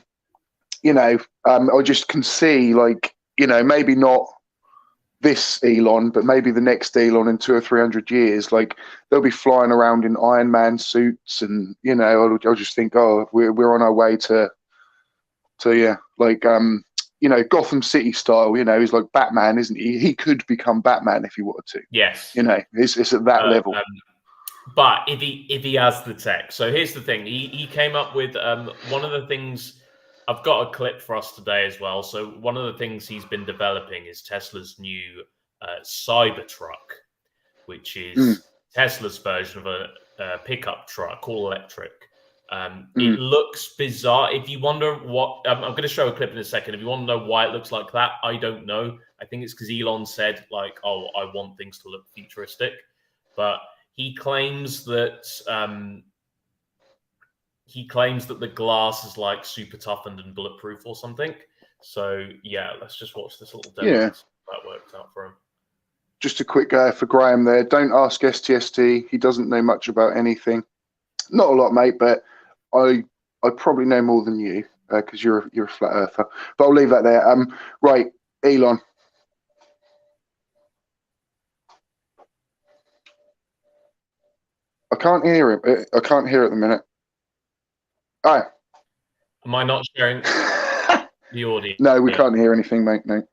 just can see, like, maybe not this Elon, but maybe the next Elon in 200 or 300 years, like they'll be flying around in Iron Man suits, and I'll just think, oh, we're on our way to like Gotham City style. He's like Batman, isn't he? He could become Batman if he wanted to. Yes. It's at that level. But if he has the tech, so here's the thing: he came up with one of the things. I've got a clip for us today as well. So one of the things he's been developing is Tesla's new Cybertruck, which is Tesla's version of a pickup truck, all electric. It looks bizarre. If you wonder what, I'm going to show a clip in a second. If you want to know why it looks like that, I don't know. I think it's because Elon said, like, oh, I want things to look futuristic. But he claims that the glass is like super toughened and bulletproof or something. So yeah, let's just watch this little demo. Yeah. That worked out for him. Just a quick for Graham there. Don't ask STST. He doesn't know much about anything. Not a lot, mate, but I probably know more than you because you're a flat earther. But I'll leave that there. Right, Elon. I can't hear him. I can't hear at the minute. Hi. Am I not sharing the audio? No, we can't hear anything, mate. No.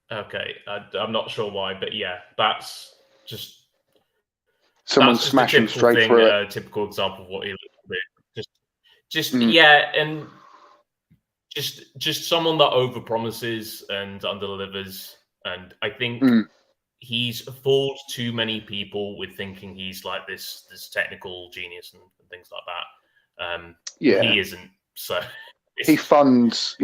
Okay, I'm not sure why, but yeah, that's just someone smashing straight through it. A typical example of what he looks yeah, and just someone that overpromises and underdelivers, and I think he's fooled too many people with thinking he's like this technical genius and things like that. He isn't. So he funds,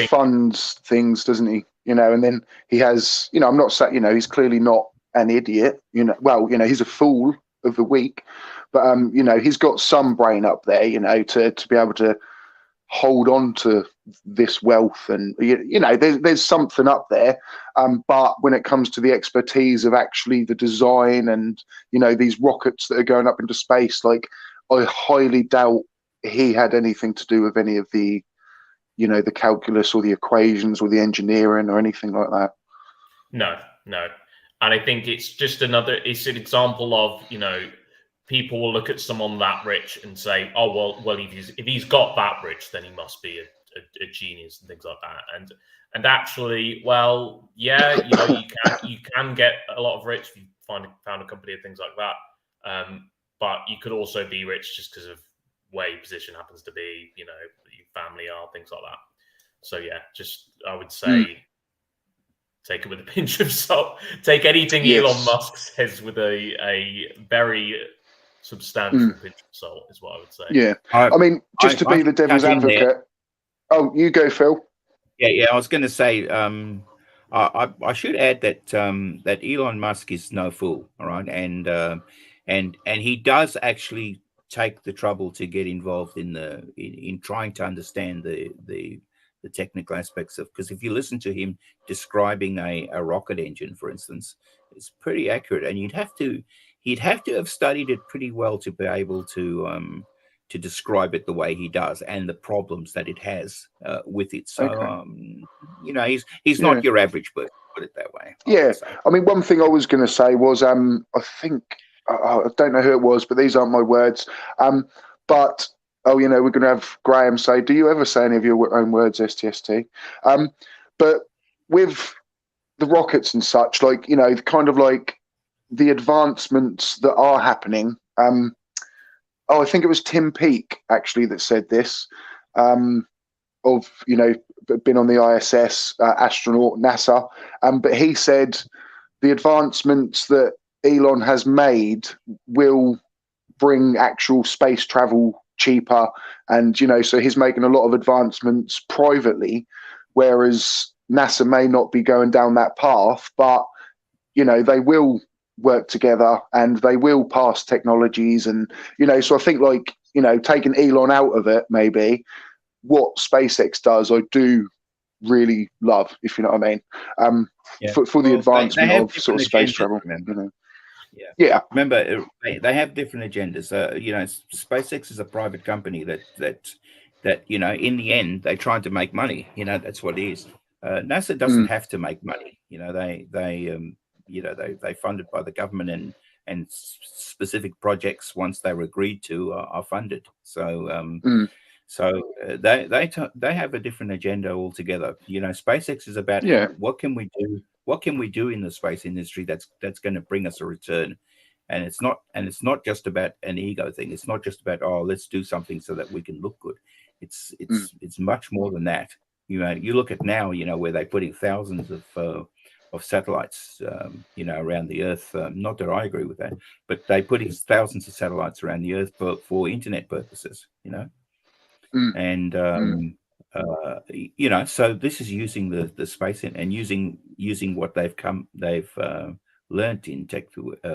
funds things, doesn't he? And then he has, I'm not saying, he's clearly not an idiot, well, he's a fool of the week, but, he's got some brain up there, to be able to hold on to this wealth, and, there's something up there. But when it comes to the expertise of actually the design and, these rockets that are going up into space, like, I highly doubt he had anything to do with any of the, the calculus or the equations or the engineering or anything like that. No. And I think it's just it's an example of, people will look at someone that rich and say, oh, well, if he's got that rich, then he must be a genius and things like that. And actually, well, yeah, you can get a lot of rich if you found a company and things like that. But you could also be rich just because of where your position happens to be, your family are, things like that. So yeah, just I would say take it with a pinch of salt. Take anything Elon Musk says with a very substantial pinch of salt, is what I would say. Yeah, I mean, just to be the devil's advocate. Oh, you go, Phil. Yeah. I was going to say, I should add that Elon Musk is no fool, all right, and he does actually take the trouble to get involved in trying to understand the technical aspects of, because if you listen to him describing a rocket engine, for instance, it's pretty accurate, and he'd have to have studied it pretty well to be able to describe it the way he does and the problems that it has with it. So he's not your average person, put it that way. I mean, one thing I was going to say was I think I don't know who it was, but these aren't my words. But we're going to have Graham say, do you ever say any of your own words, STST? But with the rockets and such, like, kind of like the advancements that are happening. I think it was Tim Peake actually that said this, been on the ISS, astronaut, NASA. But he said the advancements that Elon has made will bring actual space travel cheaper, and so he's making a lot of advancements privately, whereas NASA may not be going down that path, but they will work together and they will pass technologies, and so I think, like, taking Elon out of it, maybe what SpaceX does, I do really love, if you know what I mean, for the advancement of sort of space travel. Yeah. Remember, they have different agendas. SpaceX is a private company that in the end they're trying to make money. That's what it is. NASA doesn't have to make money. They funded by the government, and specific projects, once they're agreed to, are funded. So they have a different agenda altogether. SpaceX is about what can we do. What can we do in the space industry that's going to bring us a return? And it's not just about an ego thing. It's not just about, let's do something so that we can look good. It's much more than that. You look at now, where they're putting thousands of satellites, around the Earth. Not that I agree with that, but they're putting thousands of satellites around the Earth for internet purposes. And so this is using the space and using what they've learned in tech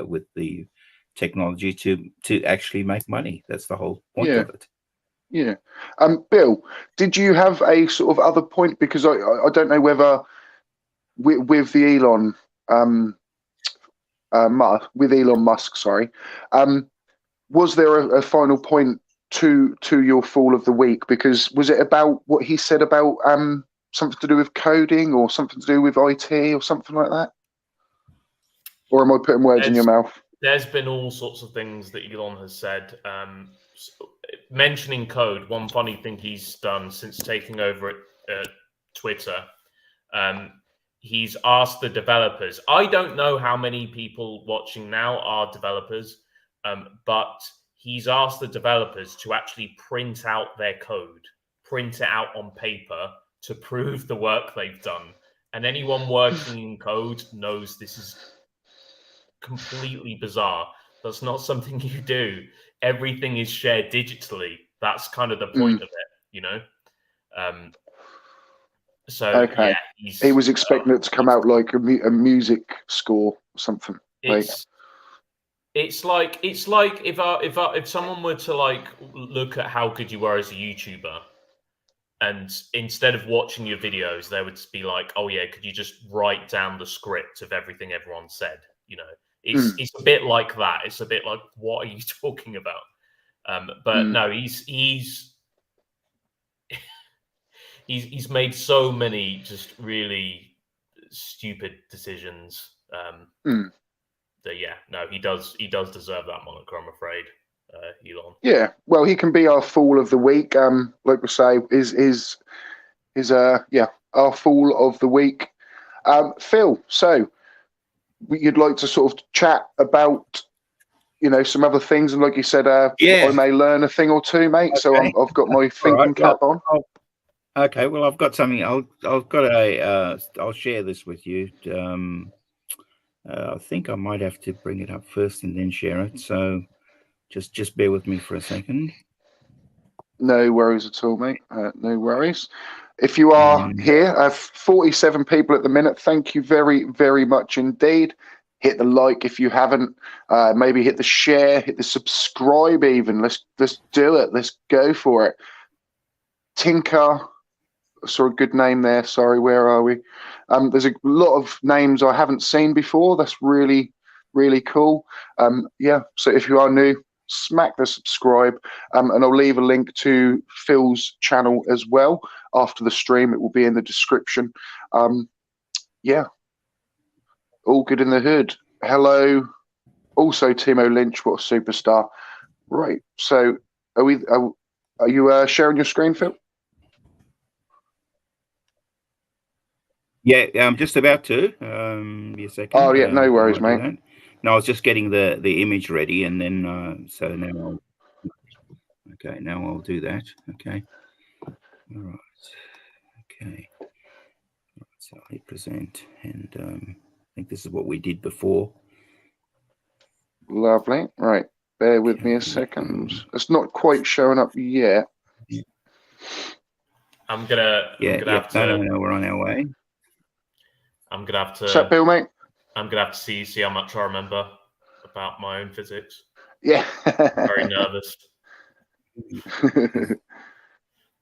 with the technology to actually make money. That's the whole point of it. Yeah. Bill, did you have a sort of other point? Because I don't know whether with the Elon with Elon Musk, sorry, was there a final point to your fall of the week? Because was it about what he said about something to do with coding or something to do with IT or something like that? Or am I putting words in your mouth? There's been all sorts of things that Elon has said. Mentioning code, one funny thing he's done since taking over at Twitter, he's asked the developers. I don't know how many people watching now are developers, but he's asked the developers to actually print out their code, print it out on paper to prove the work they've done. And anyone working in code knows this is completely bizarre. That's not something you do. Everything is shared digitally. That's kind of the point of it, So okay. Yeah, he was expecting it to come out like a music score or something. It's like if someone were to look at how good you were as a YouTuber, and instead of watching your videos, they would be like, "Oh yeah, could you just write down the script of everything everyone said?" It's a bit like that. It's a bit like, what are you talking about? But no, he's made so many just really stupid decisions. That he does deserve that moniker, I'm afraid, Elon. Yeah, well, he can be our fool of the week. Like we say, is our fool of the week. Phil, so you'd like to sort of chat about some other things, and like you said, I may learn a thing or two, mate. Okay. So I've got my thinking cap on. Okay, well, I've got something. I'll share this with you. I think I might have to bring it up first and then share it. So just bear with me for a second. No worries at all, mate. No worries. If you are here, I have 47 people at the minute. Thank you very, very much indeed. Hit the like if you haven't. Maybe hit the share, hit the subscribe even. Let's do it. Let's go for it. Tinker. I saw a good name there. Sorry, where are we? There's a lot of names I haven't seen before. That's really, really cool. So if you are new, smack the subscribe, and I'll leave a link to Phil's channel as well after the stream. It will be in the description. All good in the hood. Hello. Also, Timo Lynch, what a superstar. Right. So are you sharing your screen, Phil? Yeah, I'm just about to. Be a second. Oh yeah, no worries, mate. No, I was just getting the image ready, and then so now I'll do that. Okay. All right. Okay. So I hit present, and I think this is what we did before. Lovely. Right. Bear with me a second. It's not quite showing up yet. I'm gonna have to. No, we're on our way. I'm gonna have to. What's up, Bill, mate? I'm gonna have to see how much I remember about my own physics. Yeah. I'm very nervous.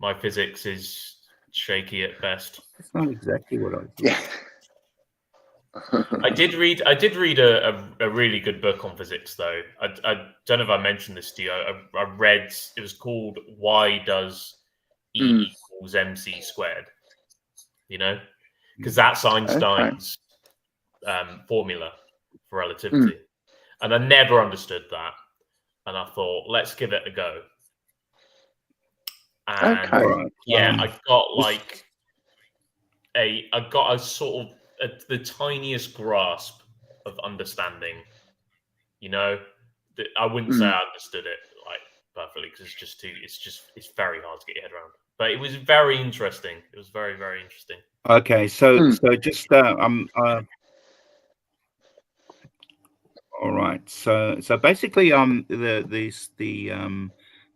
My physics is shaky at best. It's not exactly what I thought. Yeah. I did read a really good book on physics, though. I don't know if I mentioned this to you. I read, it was called "Why Does E equals MC Squared?" You know, because that's Einstein's formula for relativity, and I never understood that. And I thought, let's give it a go. And I got a sort of the tiniest grasp of understanding. You know, I wouldn't say I understood it like perfectly because it's very hard to get your head around. But it was very interesting. It was very, very interesting. Okay, so just all right. So basically,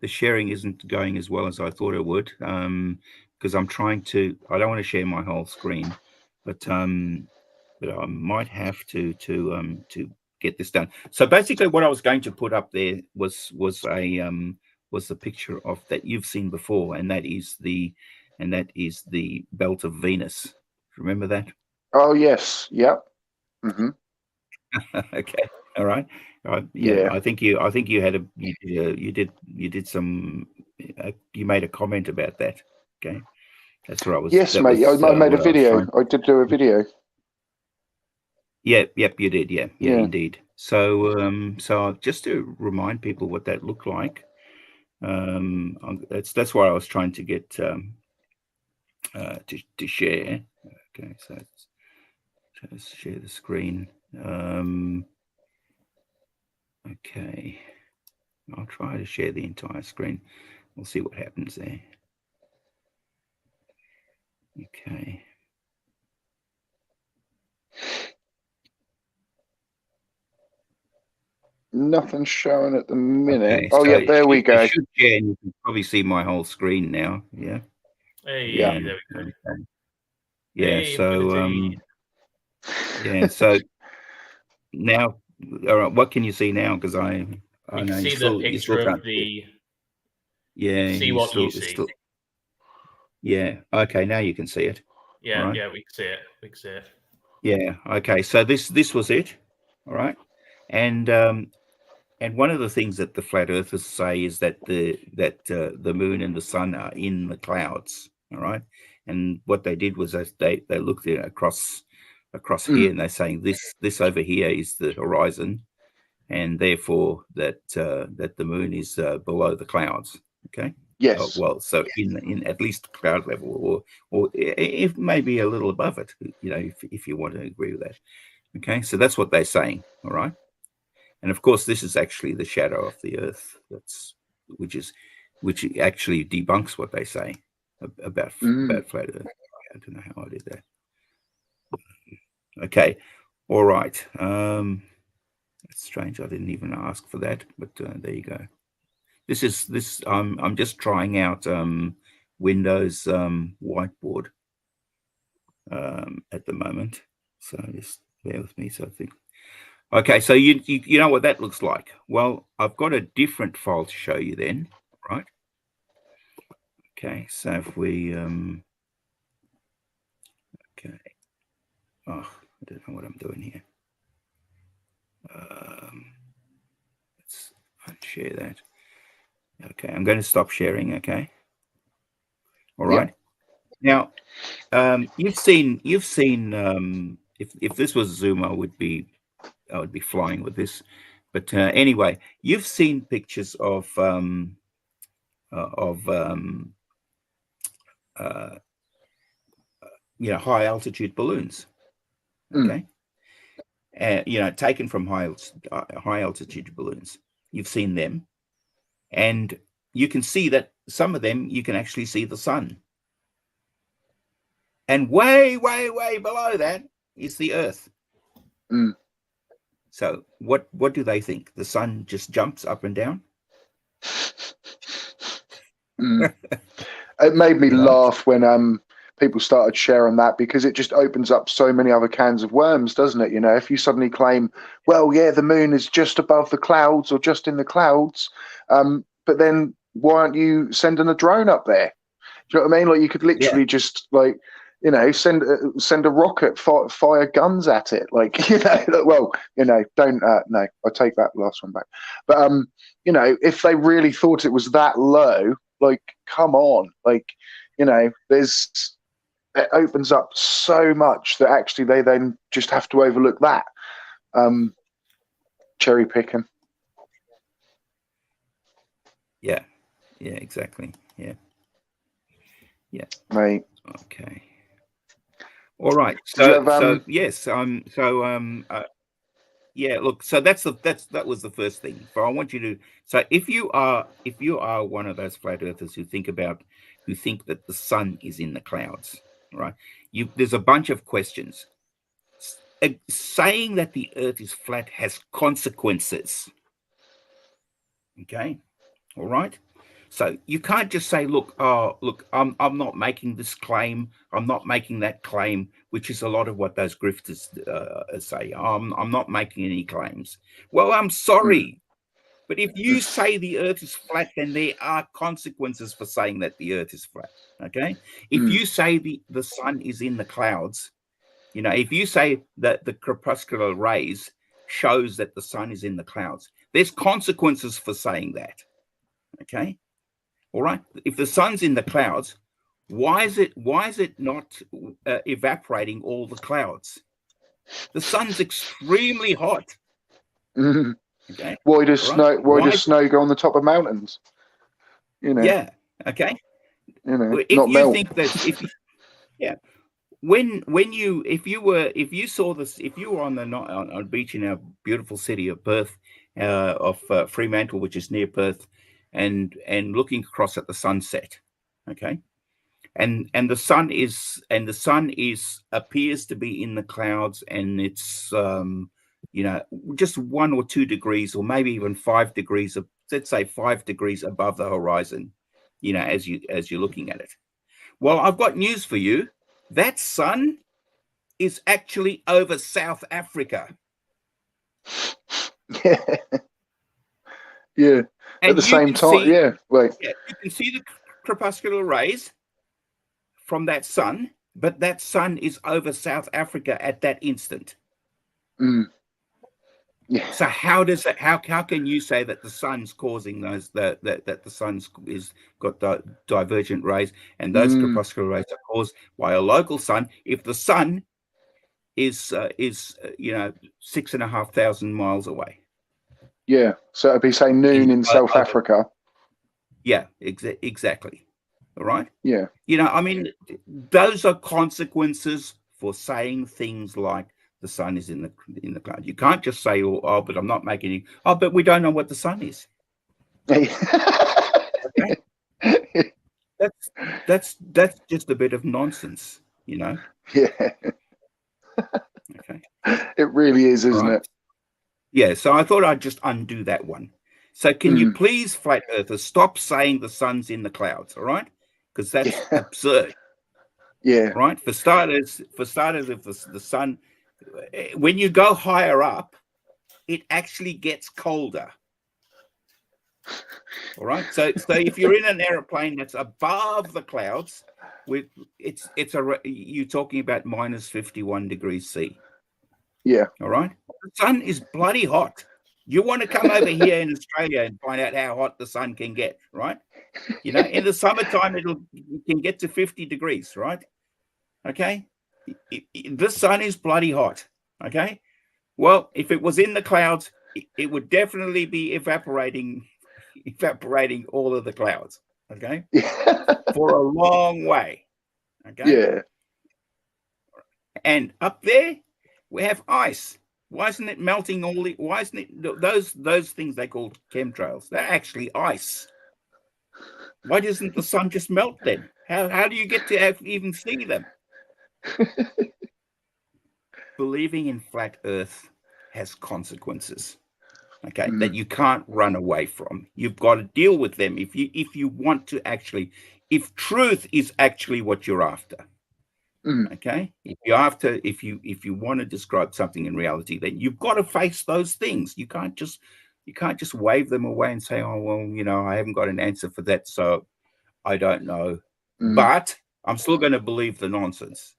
the sharing isn't going as well as I thought it would, because I'm trying to. I don't want to share my whole screen, but I might have to get this done. So basically, what I was going to put up there was the picture of that you've seen before, and that is the belt of Venus. Remember that? Oh yes, yep. Okay, all right. Yeah, I think you had you did some you made a comment about that. Okay, that's what I was. Yes, mate. I made a video. I did do a video. Yeah, yep, you did. Yeah, indeed. So just to remind people what that looked like, that's why I was trying to get to share. Okay, so let's share the screen. Okay, I'll try to share the entire screen. We'll see what happens there. Okay. Nothing's showing at the minute. Okay, oh, yeah, there we go. You can probably see my whole screen now. Yeah. Hey, yeah. There we go. Okay. Yeah. Hey, so So now, all right. What can you see now? Because I you know can see still, the picture of the. Yeah. See what you see. Yeah. Okay. Now you can see it. Yeah. Right. Yeah. We can see it. We can see it. Yeah. Okay. So this was it. All right. And one of the things that the flat earthers say is that the moon and the sun are in the clouds. All right. And what they did was they looked across here, and they're saying this over here is the horizon, and therefore that the moon is below the clouds. Okay. Yes. Well, so in at least cloud level, or if maybe a little above it, you know, if you want to agree with that. Okay. So that's what they're saying. All right. And of course, this is actually the shadow of the Earth. Which actually debunks what they say about flat Earth. I don't know how I did that. Okay, all right. It's strange. I didn't even ask for that, but there you go. This. I'm just trying out Windows whiteboard at the moment. So just bear with me. So I think. Okay, so you know what that looks like. Well, I've got a different file to show you then, right? Okay, so if we okay. Oh, I don't know what I'm doing here. Let's unshare that. Okay, I'm going to stop sharing. Okay. All right. Yep. Now, you've seen. If this was Zoom, I would be flying with this. But anyway, you've seen pictures of high altitude balloons. Okay. Taken from high altitude balloons. You've seen them, and you can see that some of them you can actually see the sun, and way below that is the Earth. So what do they think? The sun just jumps up and down? It made me laugh when people started sharing that, because it just opens up so many other cans of worms, doesn't it? You know, if you suddenly claim, well, yeah, the moon is just above the clouds or just in the clouds, but then why aren't you sending a drone up there? Do you know what I mean? Like, you could literally just like You know, send a rocket, fire guns at it. Like, you know, well, you know, don't no, I take that last one back. But you know, if they really thought it was that low, like, come on, like, you know, it opens up so much that actually they then just have to overlook that. Cherry picking. Yeah, exactly. Yeah. Right. Okay. All right. So yes. Yeah. Look. So that was the first thing. But I want you to. So if you are one of those flat earthers who think that the sun is in the clouds, right? There's a bunch of questions. Saying that the Earth is flat has consequences. Okay. All right. So you can't just say, look, I'm not making this claim, I'm not making that claim, which is a lot of what those grifters say. I'm not making any claims. Well, I'm sorry, but if you say the Earth is flat, then there are consequences for saying that the Earth is flat. Okay, if you say the sun is in the clouds, you know, if you say that the crepuscular rays shows that the sun is in the clouds, there's consequences for saying that. Okay. All right. If the sun's in the clouds, why is it not evaporating all the clouds? The sun's extremely hot. Okay. Why does snow go on the top of mountains? You know. Yeah. Okay. You know, if not you melt. think that, if you were on a beach in our beautiful city of Perth, Fremantle, which is near Perth, and looking across at the sunset, okay, and the sun appears to be in the clouds, and it's you know, just 1 or 2 degrees, or maybe even 5 degrees of, let's say 5 degrees above the horizon, you know, as you're looking at it. Well, I've got news for you. That sun is actually over South Africa. Yeah. Yeah. And at the same time, yeah. Right. Yeah, you can see the crepuscular rays from that sun, but that sun is over South Africa at that instant. Yeah. So how can you say that the sun's causing those that the sun's is got divergent rays, and those crepuscular rays are caused by a local sun if the sun is you know, 6,500 miles away? Yeah. So it'd be, say, noon in South Africa. Yeah, exactly. All right. Yeah. You know, I mean, those are consequences for saying things like the sun is in the cloud. You can't just say, oh, but I'm not making it. Oh, but we don't know what the sun is. Okay. That's just a bit of nonsense, you know. Yeah. Okay. It really is, isn't it? Yeah. So I thought I'd just undo that one. So can you please, flat earthers, stop saying the sun's in the clouds? All right, because that's absurd. Yeah. Right. For starters, if the sun, when you go higher up, it actually gets colder. All right. So if you're in an aeroplane that's above the clouds, you're talking about minus 51 degrees C. Yeah. All right. The sun is bloody hot. You want to come over here in Australia and find out how hot the sun can get, right? You know, in the summertime, it can get to 50 degrees, right? Okay. The sun is bloody hot. Okay. Well, if it was in the clouds, it would definitely be evaporating all of the clouds. Okay. For a long way. Okay. Yeah. And up there, we have ice. Why isn't it melting why isn't it those things they call chemtrails? They're actually ice. Why doesn't the sun just melt then? How do you get to even see them? Believing in flat earth has consequences, okay, that you can't run away from. You've got to deal with them if you want to actually, if truth is actually what you're after. Okay, if you want to describe something in reality, then you've got to face those things. You can't just wave them away and say, oh, well, you know, I haven't got an answer for that, so I don't know. But I'm still going to believe the nonsense.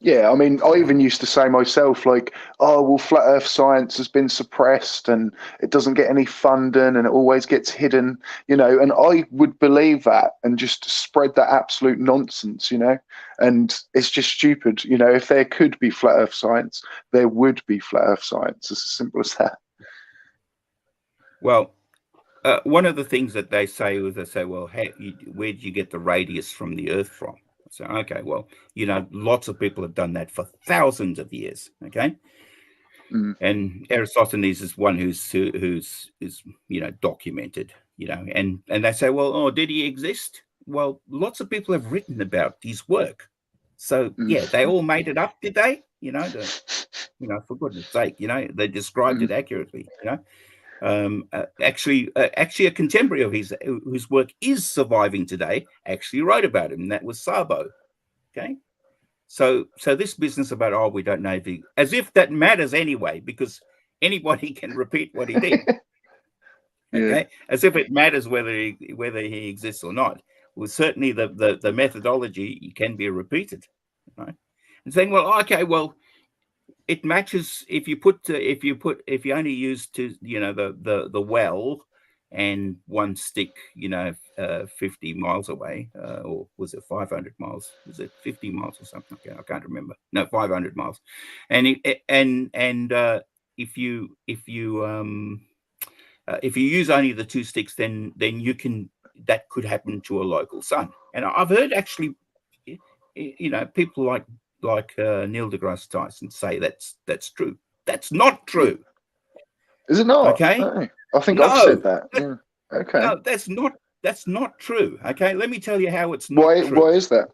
Yeah, I mean, I even used to say myself, like, oh, well, flat Earth science has been suppressed and it doesn't get any funding and it always gets hidden, you know, and I would believe that and just spread that absolute nonsense, you know, and it's just stupid, you know, if there could be flat Earth science, there would be flat Earth science. It's as simple as that. Well, one of the things that they say is they say, well, where did you get the radius from the Earth from? So, okay, well, you know, lots of people have done that for thousands of years. Okay. And Eratosthenes is one who's you know, documented, you know, and they say, well, oh, did he exist? Well, lots of people have written about his work. So yeah, they all made it up, did they? You know, for goodness sake, you know, they described it accurately, you know. Actually, a contemporary of his whose work is surviving today actually wrote about him, and that was Sabo. Okay, so this business about, oh, we don't know if he, as if that matters anyway, because anybody can repeat what he did. Okay, as if it matters whether he exists or not. Well, certainly the methodology can be repeated, right? And saying, well, okay, well, it matches if you only use the well and one stick, you know, 50 miles away, or was it 500 miles? Was it 50 miles or something? Okay, I can't remember. No, 500 miles. And if you use only the two sticks, then that could happen to a local sun. And I've heard actually, you know, people like Neil deGrasse Tyson say that's true. That's not true. Is it not? Okay. Oh, I think I've said that. Yeah. Okay. No, that's not true. Okay. Let me tell you how it's not true. Why is that?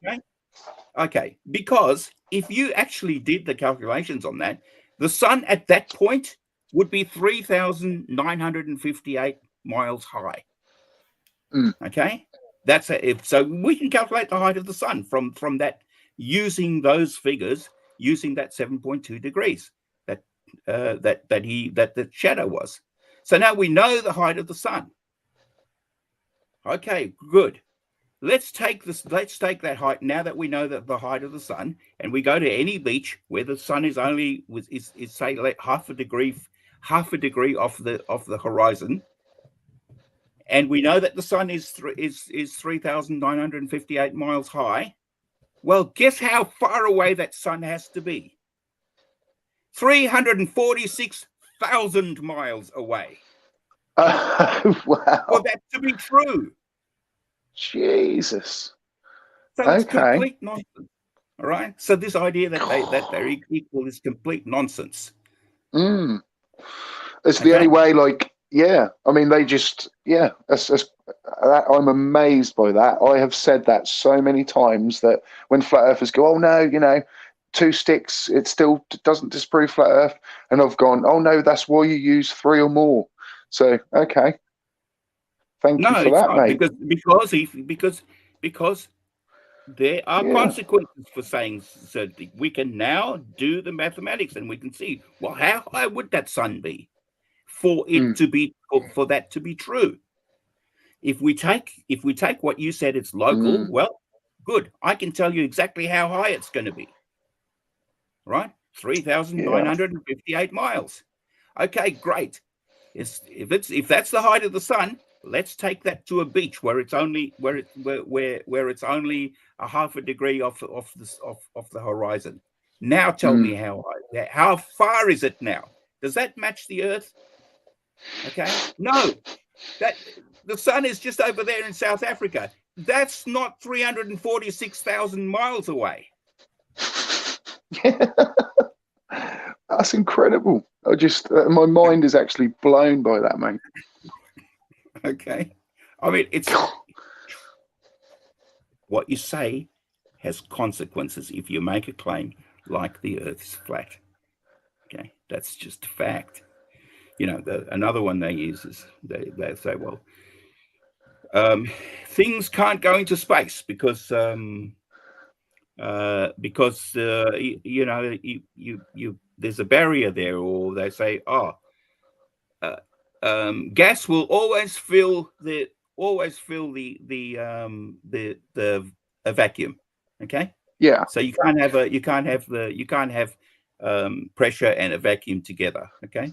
Okay. Because if you actually did the calculations on that, the sun at that point would be 3,958 miles high. Okay. So we can calculate the height of the sun from that, using those figures, using that 7.2 degrees that the shadow was. So now we know the height of the sun. Okay, good. Let's take that height, now that we know that the height of the sun, and we go to any beach where the sun is only is say half a degree off the horizon, and we know that the sun is 3,958 miles high. Well, guess how far away that sun has to be? 346,000 miles away. Wow. For that to be true. Jesus. So it's complete nonsense. All right. So this idea that they're equal is complete nonsense. It's the only way, like, yeah. I mean, they just, yeah. I'm amazed by that. I have said that so many times that when flat earthers go, oh no, you know, two sticks, it still doesn't disprove flat earth. And I've gone, oh no, that's why you use three or more. So, okay. Thank you for that, mate. Because there are consequences for saying so. We can now do the mathematics and we can see, well, how high would that sun be for it to be for that to be true? If we take what you said, it's local, well, good. I can tell you exactly how high it's going to be. Right? 3,958 miles. Okay, great. If that's the height of the sun, let's take that to a beach where it's only where it's only a half a degree off the horizon. Now tell me how far is it now? Does that match the Earth? Okay, no, that the sun is just over there in South Africa. That's not 346,000 miles away. That's incredible. I just my mind is actually blown by that, mate. Okay, I mean, it's what you say has consequences if you make a claim like the Earth is flat. Okay, that's just a fact. You know, another one they use is they say, well, things can't go into space because you know, you there's a barrier there, or they say, gas will always fill the a vacuum. Okay. Yeah. So you can't have pressure and a vacuum together. Okay.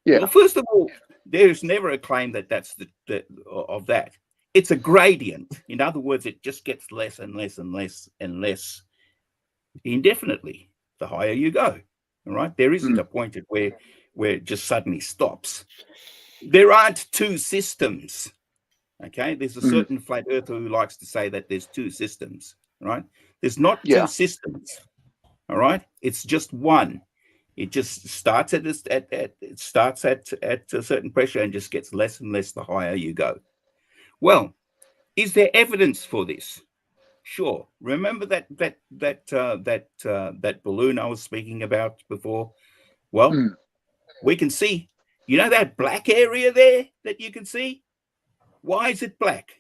Yeah. Well, first of all, there's never a claim that that's of that. It's a gradient. In other words, it just gets less and less and less and less indefinitely the higher you go. All right. There isn't a point at where it just suddenly stops. There aren't two systems. Okay. There's a certain flat earther who likes to say that there's two systems. Right. There's not two systems. All right. It's just one. It just starts at a certain pressure and just gets less and less the higher you go. Well, is there evidence for this? Sure. Remember that balloon I was speaking about before? Well, we can see, you know, that black area there that you can see? Why is it black?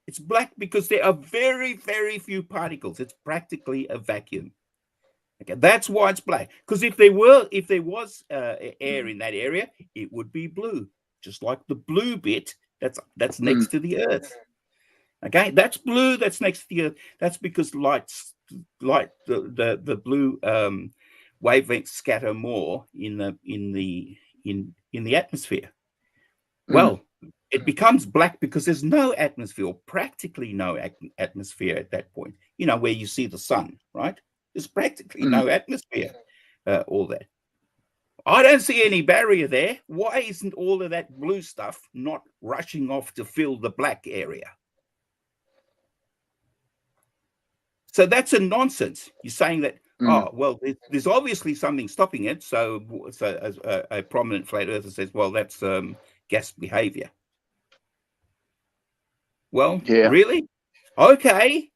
It's black because there are very, very few particles. It's practically a vacuum. Okay, that's why it's black. Because if there was air in that area, it would be blue, just like the blue bit that's next to the Earth. Okay, that's blue. That's next to the Earth. That's because the blue wavelengths scatter more in the atmosphere. Well, it becomes black because there's no atmosphere, or practically no atmosphere at that point. You know, where you see the sun, right? There's practically no atmosphere, all that. I don't see any barrier there. Why isn't all of that blue stuff not rushing off to fill the black area? So that's a nonsense. You're saying that, oh, well, there's obviously something stopping it. So as a prominent flat earther says, well, that's gas behavior. Well, really? Okay.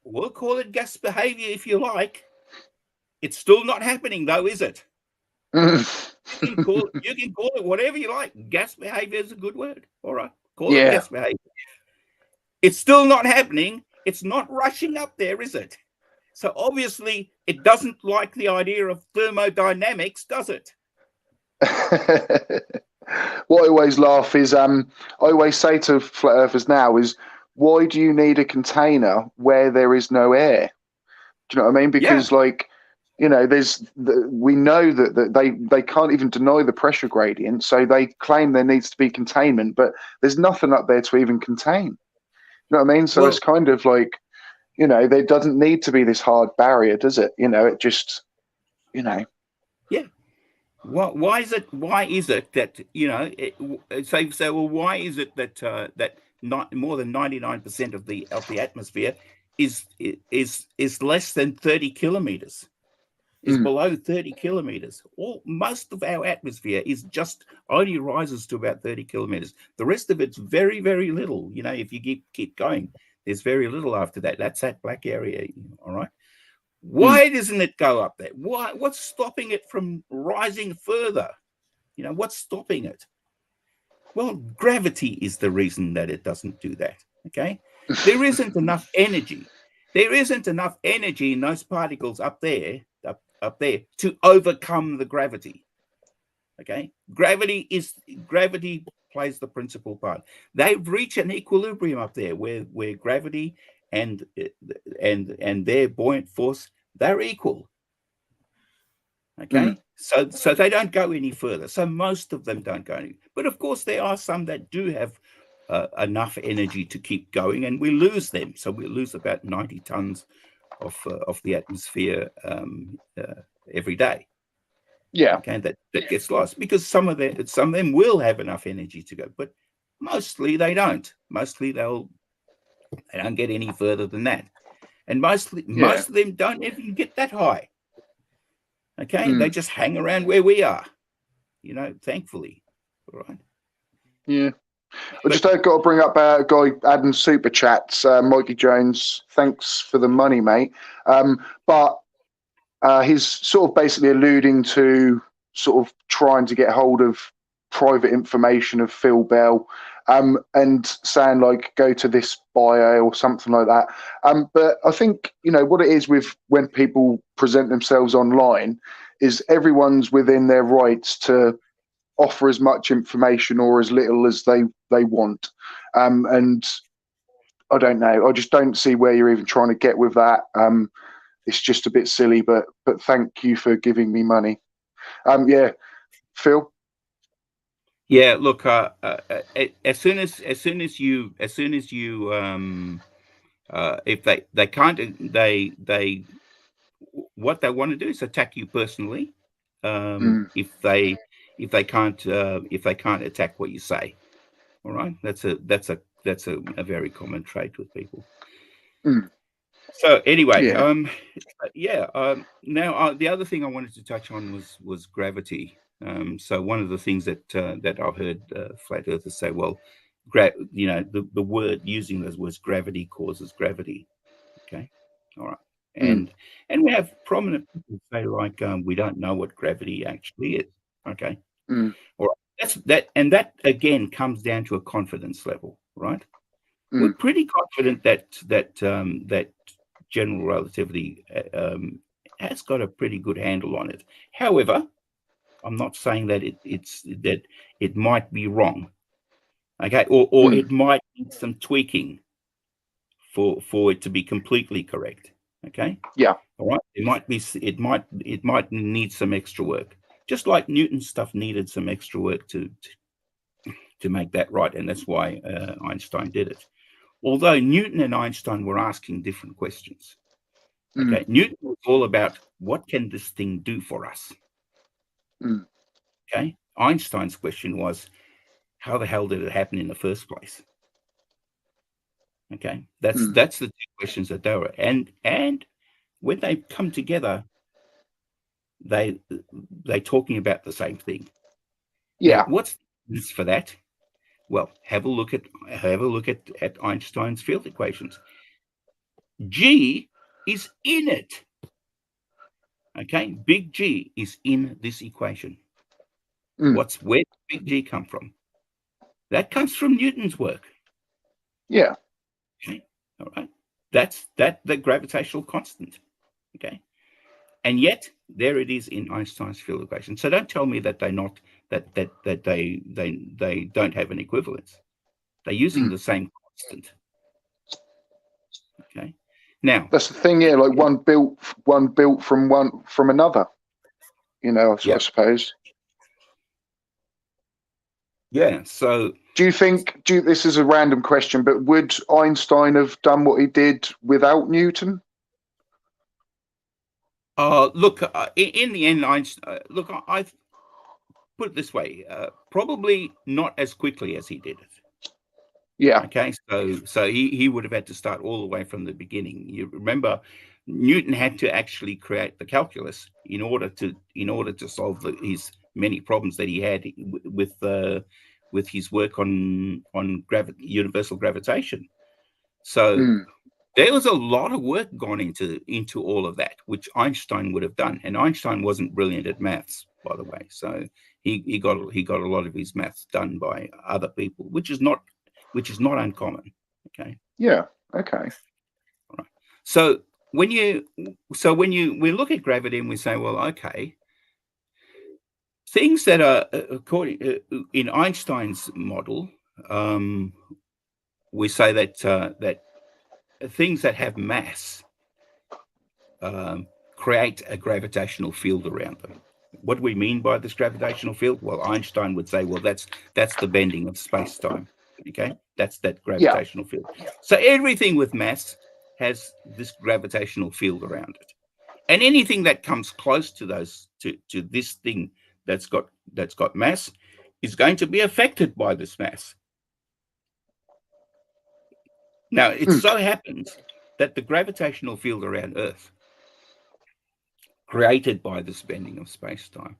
We'll call it gas behavior if you like. It's still not happening, though, is it? You can call it whatever you like. Gas behavior is a good word. All right. Call it gas behavior. It's still not happening. It's not rushing up there, is it? So obviously it doesn't like the idea of thermodynamics, does it? What I always laugh is, I always say to flat earthers now is, why do you need a container where there is no air? Do you know what I mean? Because like, you know, we know that they can't even deny the pressure gradient, so they claim there needs to be containment, but there's nothing up there to even contain. You know what I mean? So it's kind of like, you know, there doesn't need to be this hard barrier, does it? You know, it just, you know. Yeah. Why is it that, you know, say well, why is it that that not more than 99% of the atmosphere is less than 30 kilometers? Is below 30 kilometers. Most of our atmosphere is just only rises to about 30 kilometers. The rest of it's very, very little. You know, if you keep going, there's very little after that. That's that black area. All right. Why doesn't it go up there? Why? What's stopping it from rising further? You know, what's stopping it? Well, gravity is the reason that it doesn't do that. Okay. There isn't enough energy. There isn't enough energy in those particles up there to overcome the gravity. Okay, gravity plays the principal part. They've reached an equilibrium up there where gravity and their buoyant force, they're equal. Okay, so they don't go any further. So most of them don't go any. But of course, there are some that do have enough energy to keep going, and we lose them. So we lose about 90 tons of the atmosphere every day. Yeah. Okay, that gets lost because some of them will have enough energy to go, but mostly they don't. Mostly they don't get any further than that, and most of them don't even get that high. Okay, they just hang around where we are. You know, thankfully. All right. Yeah. I just got to bring up a guy, Adam Super Chats, Mikey Jones. Thanks for the money, mate. But he's sort of basically alluding to sort of trying to get hold of private information of Phil Bell, and saying like, go to this bio or something like that. But I think, you know, what it is with when people present themselves online is everyone's within their rights to offer as much information or as little as they want. And I don't know. I just don't see where you're even trying to get with that. It's just a bit silly, but thank you for giving me money. Yeah, Phil. Yeah, look. As soon as you, if they can't, they what they want to do is attack you personally. If they can't attack what you say. All right, that's a very common trait with people. So anyway, now the other thing I wanted to touch on was gravity. So one of the things that I've heard flat earthers say, well, the word using those words, gravity causes gravity. Okay, all right, and we have prominent people say like, we don't know what gravity actually is. Okay, all right, that again comes down to a confidence level, right? We're pretty confident that general relativity has got a pretty good handle on it. However, I'm not saying that it might be wrong, okay, or it might need some tweaking for it to be completely correct. Okay. Yeah. All right. It might need some extra work, just like Newton's stuff needed some extra work to make that right, and that's why Einstein did it. Although Newton and Einstein were asking different questions. Okay, Newton was all about what can this thing do for us. Okay, Einstein's question was, how the hell did it happen in the first place? Okay, that's the two questions that they were, and when they come together, they're talking about the same thing. Yeah. Now, what's this for that? Well, have a look at Einstein's field equations. G is in it. Okay, big G is in this equation. Where did big G come from? That comes from Newton's work. Yeah. Okay, all right. That's the gravitational constant. Okay, and yet there it is in Einstein's field equation. So don't tell me that they don't have an equivalence. They're using the same constant. Okay. Now that's the thing, yeah. Like one built from another. I suppose. Yeah. So do you think? This is a random question, but would Einstein have done what he did without Newton? Look, in the end, Einstein. Look, I put it this way: probably not as quickly as he did it. Yeah. Okay. So he would have had to start all the way from the beginning. You remember, Newton had to actually create the calculus in order to solve his many problems that he had with his work on universal gravitation. So there was a lot of work gone into all of that, which Einstein would have done. And Einstein wasn't brilliant at maths, by the way. So he got a lot of his maths done by other people, which is not uncommon. Okay. Yeah. Okay. All right. So we look at gravity and we say, well, okay, things that are according in Einstein's model, we say that things that have mass create a gravitational field around them. What do we mean by this gravitational field? Well, Einstein would say, well, that's the bending of space-time. Okay, that's that gravitational field. So everything with mass has this gravitational field around it, and anything that comes close to this thing that's got mass is going to be affected by this mass. Now, it so happens that the gravitational field around Earth, created by this bending of space-time,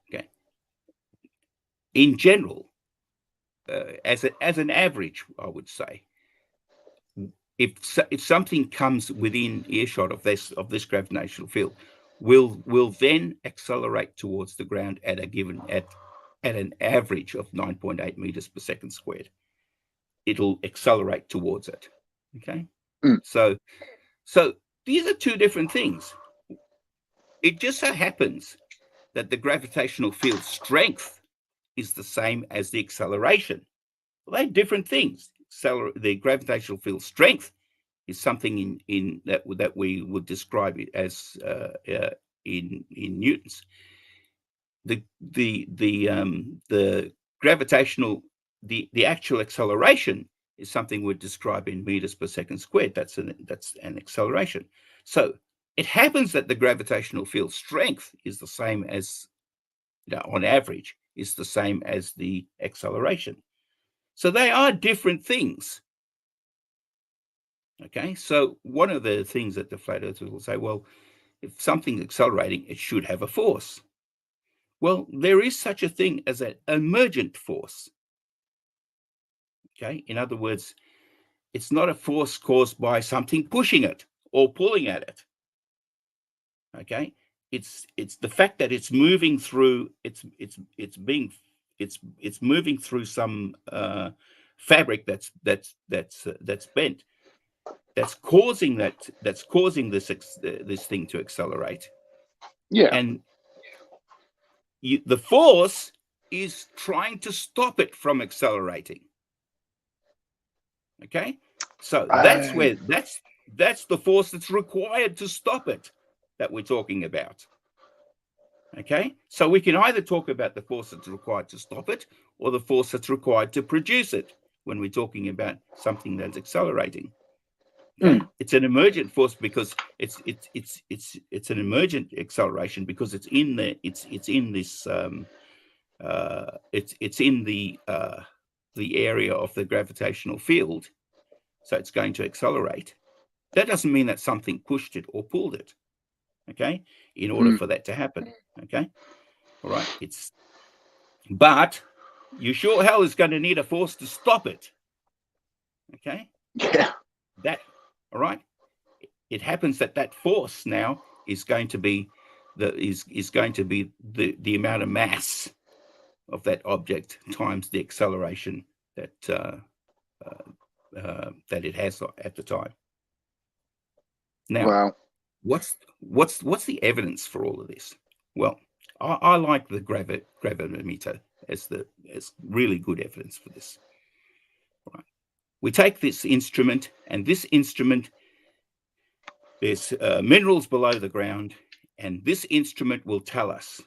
okay, in general, as an average, I would say, if something comes within earshot of this gravitational field, will then accelerate towards the ground at an average of 9.8 meters per second squared. It'll accelerate towards it. Okay. So these are two different things. It just so happens that the gravitational field strength is the same as the acceleration. Well, they're different things. the gravitational field strength is something in that we would describe it as in newtons. The gravitational the actual acceleration is something we'd describe in meters per second squared. That's an acceleration. So it happens that the gravitational field strength is the same as, on average, is the same as the acceleration. So they are different things. Okay, so one of the things that the flat earthers will say, well, if something's accelerating, it should have a force. Well, there is such a thing as an emergent force. Okay, in other words, it's not a force caused by something pushing it or pulling at it. Okay, it's the fact that it's moving through it's moving through some fabric that's bent, that's causing this thing to accelerate. Yeah. And the force is trying to stop it from accelerating. Okay, so that's the force that's required to stop it that we're talking about. Okay, so we can either talk about the force that's required to stop it or the force that's required to produce it when we're talking about something that's accelerating. Okay, it's an emergent force because it's an emergent acceleration because it's in the area of the gravitational field, so it's going to accelerate. That doesn't mean that something pushed it or pulled it. Okay, in order for that to happen. Okay, all right. But you sure hell is going to need a force to stop it. Okay. Yeah. All right. It happens that force now is going to be the amount of mass of that object times the acceleration that it has at the time. Now, wow. What's the evidence for all of this? Well, I like the gravimeter as really good evidence for this. Right. We take this instrument, and this instrument, there's minerals below the ground, and this instrument will tell us,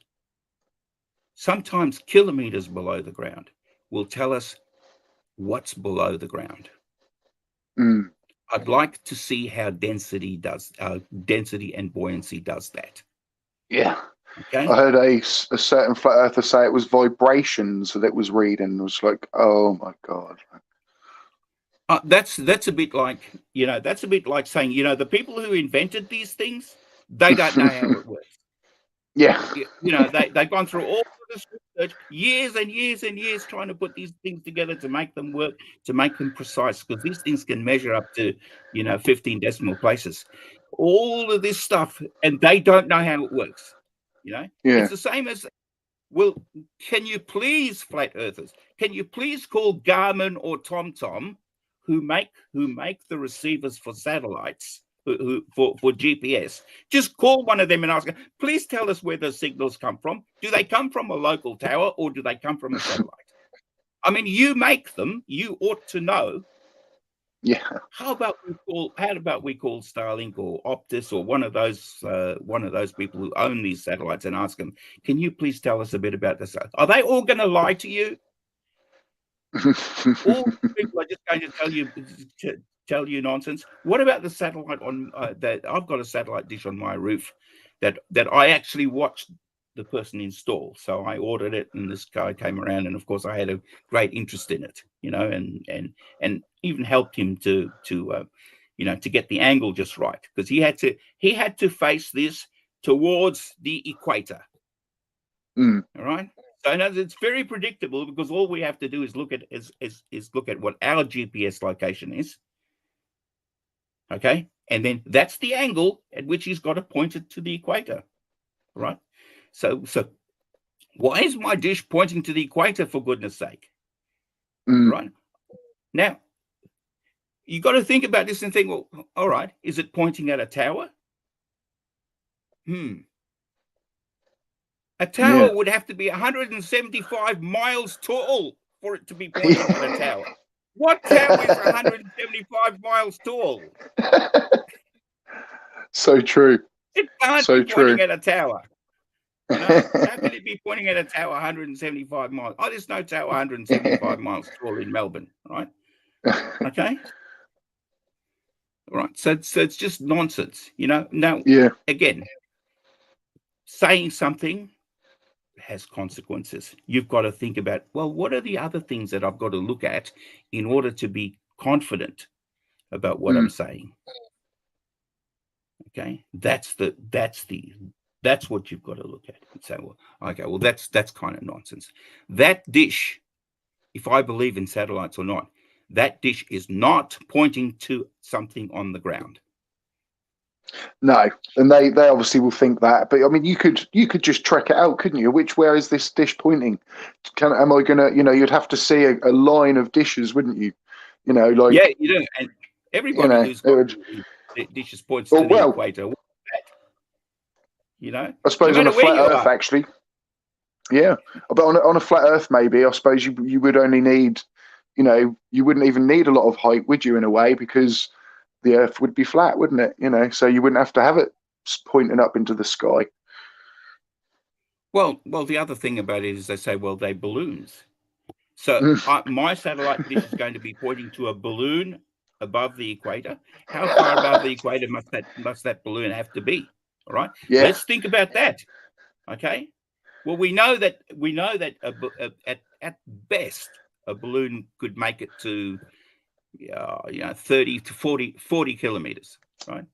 sometimes kilometers below the ground, will tell us what's below the ground. I'd like to see how density and buoyancy does that. Yeah. Okay. I heard a certain flat earther say it was vibrations that it was reading. It was like, oh my God. That's a bit like, that's a bit like saying, the people who invented these things, they don't know how it works. Yeah. They've gone through all this research, years and years and years, trying to put these things together to make them work, to make them precise, because these things can measure up to 15 decimal places, all of this stuff, and they don't know how it works. Yeah. It's the same as, well, can you please, flat earthers, can you please call Garmin or TomTom, who make the receivers for satellites, for GPS, just call one of them and ask them, please tell us where the signals come from. Do they come from a local tower or do they come from a satellite? I mean, you make them, you ought to know. Yeah. How about we call Starlink or Optus or one of those people who own these satellites and ask them, can you please tell us a bit about this? Are they all going to lie to you? All people are just going to tell you nonsense. What about the satellite on that? I've got a satellite dish on my roof that I actually watched the person install. So I ordered it, and this guy came around, and of course I had a great interest in it, and even helped him to get the angle just right, because he had to face this towards the equator. All right. So it's very predictable, because all we have to do is look at what our GPS location is. Okay, and then that's the angle at which he's got to point it to the equator, right? So why is my dish pointing to the equator, for goodness sake? Right now, you got to think about this and think, well, all right, is it pointing at a tower? A tower would have to be 175 miles tall for it to be pointing at a tower. What tower is 175 miles tall? So true. It can't So be pointing true. at a tower. You know, how can it be pointing at a tower 175 miles? Oh, there's no tower 175 miles tall in Melbourne, right? Okay. All right. So it's just nonsense, you know. Now, Yeah. again, saying something has consequences. You've got to think about, well, what are the other things that I've got to look at in order to be confident about what I'm saying? Okay, that's what you've got to look at and say, well, okay, well, that's kind of nonsense. That dish, if I believe in satellites or not, that dish is not pointing to something on the ground. No, and they obviously will think that, but I mean, you could just trek it out, couldn't you? Where is this dish pointing? Am I gonna, you'd have to see a line of dishes, wouldn't you? Like, yeah, you do, and everybody who's got dishes points to the equator. I no suppose on matter a where flat you Earth, are. actually, yeah, but on a flat Earth, maybe I suppose you would only need, you wouldn't even need a lot of height, would you, in a way, because the Earth would be flat, wouldn't it? So you wouldn't have to have it pointing up into the sky. Well, the other thing about it is they say, well, they're balloons. So my satellite dish is going to be pointing to a balloon above the equator. How far above the equator must that balloon have to be? All right. Yeah. Let's think about that. Okay. Well, we know that at best a balloon could make it to 30 to 40 kilometers. Right.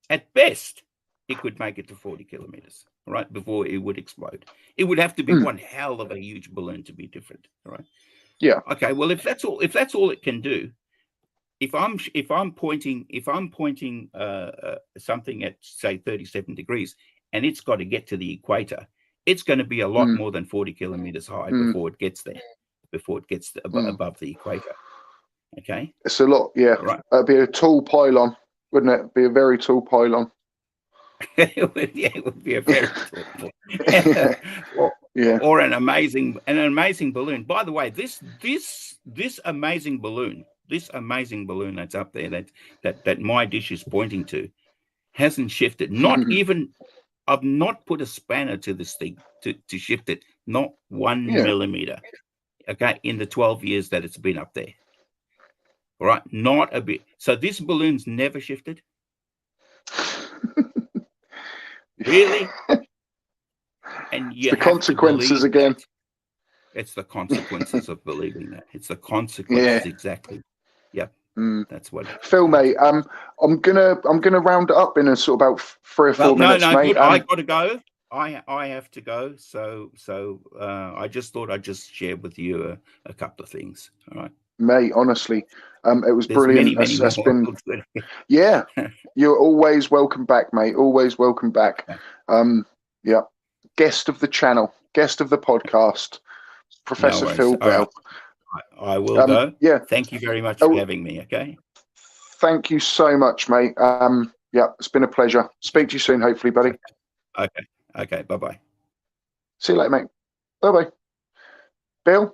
At best, it could make it to 40 kilometers. Right, before it would explode. It would have to be one hell of a huge balloon to be different. All right. Yeah. Okay. Well, if that's all it can do, if I'm pointing something at say 37 degrees, and it's got to get to the equator, it's going to be a lot more than 40 kilometers high before it gets there, above the equator. Okay. It's a lot. Yeah. Right. It'd be a tall pylon, wouldn't it? It'd be a very tall pylon. It would be a very tall or an amazing balloon. By the way, this amazing balloon that's up there that my dish is pointing to hasn't shifted. Not even I've not put a spanner to this thing to shift it. Not 1 millimeter. Okay, in the 12 years that it's been up there. All right, not a bit. So this balloon's never shifted. Really? And you the consequences again. It's the consequences of believing that. It's the consequences exactly. Yep. That's what. Phil, mate. I'm gonna round it up in a sort of about 3 or 4 minutes, mate. Good. I got to go. I have to go. So I just thought I'd just share with you a couple of things. All right. Mate, honestly, it was brilliant. That's been, yeah, you're always welcome back, mate. Always welcome back. Yeah, guest of the channel, guest of the podcast, Professor Phil Bell. Right. I will go. Yeah. Thank you very much for having me. Okay. Thank you so much, mate. Yeah, it's been a pleasure. Speak to you soon, hopefully, buddy. Okay. Bye-bye. See you later, mate. Bye-bye. Bill,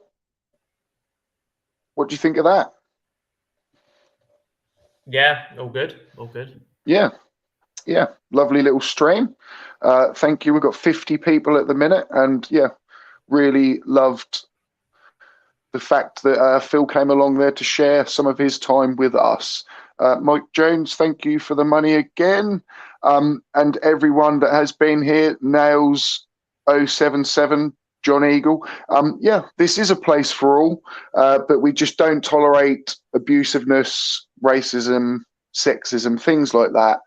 what do you think of that? Yeah, all good. Yeah, lovely little stream. Thank you. We've got 50 people at the minute, and yeah, really loved the fact that Phil came along there to share some of his time with us. Mike Jones, thank you for the money again. And everyone that has been here, Nails 077, John Eagle. Yeah, this is a place for all, but we just don't tolerate abusiveness, racism, sexism, things like that.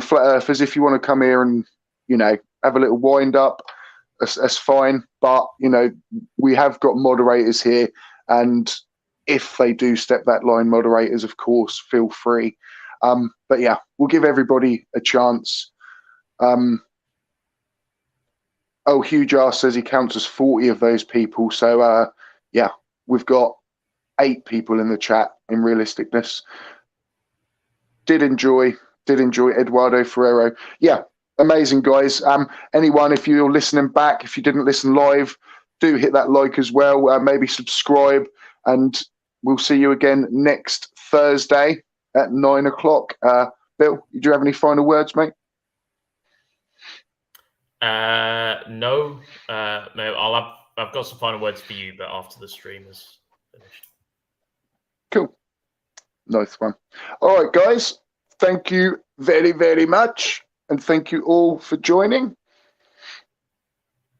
Flat Earthers, if you want to come here and, have a little wind up, that's fine. But, we have got moderators here, and if they do step that line, moderators, of course, feel free. But yeah, we'll give everybody a chance. Huge R says he counts as 40 of those people. So yeah, we've got 8 people in the chat in realisticness. Did enjoy Eduardo Ferrero. Yeah, amazing, guys. Anyone, if you're listening back, if you didn't listen live, do hit that like as well. Maybe subscribe, and we'll see you again next Thursday at 9 o'clock. Bill, do you have any final words, mate? No. I've got some final words for you, but after the stream is finished. Cool. Nice one. All right, guys. Thank you very, very much. And thank you all for joining.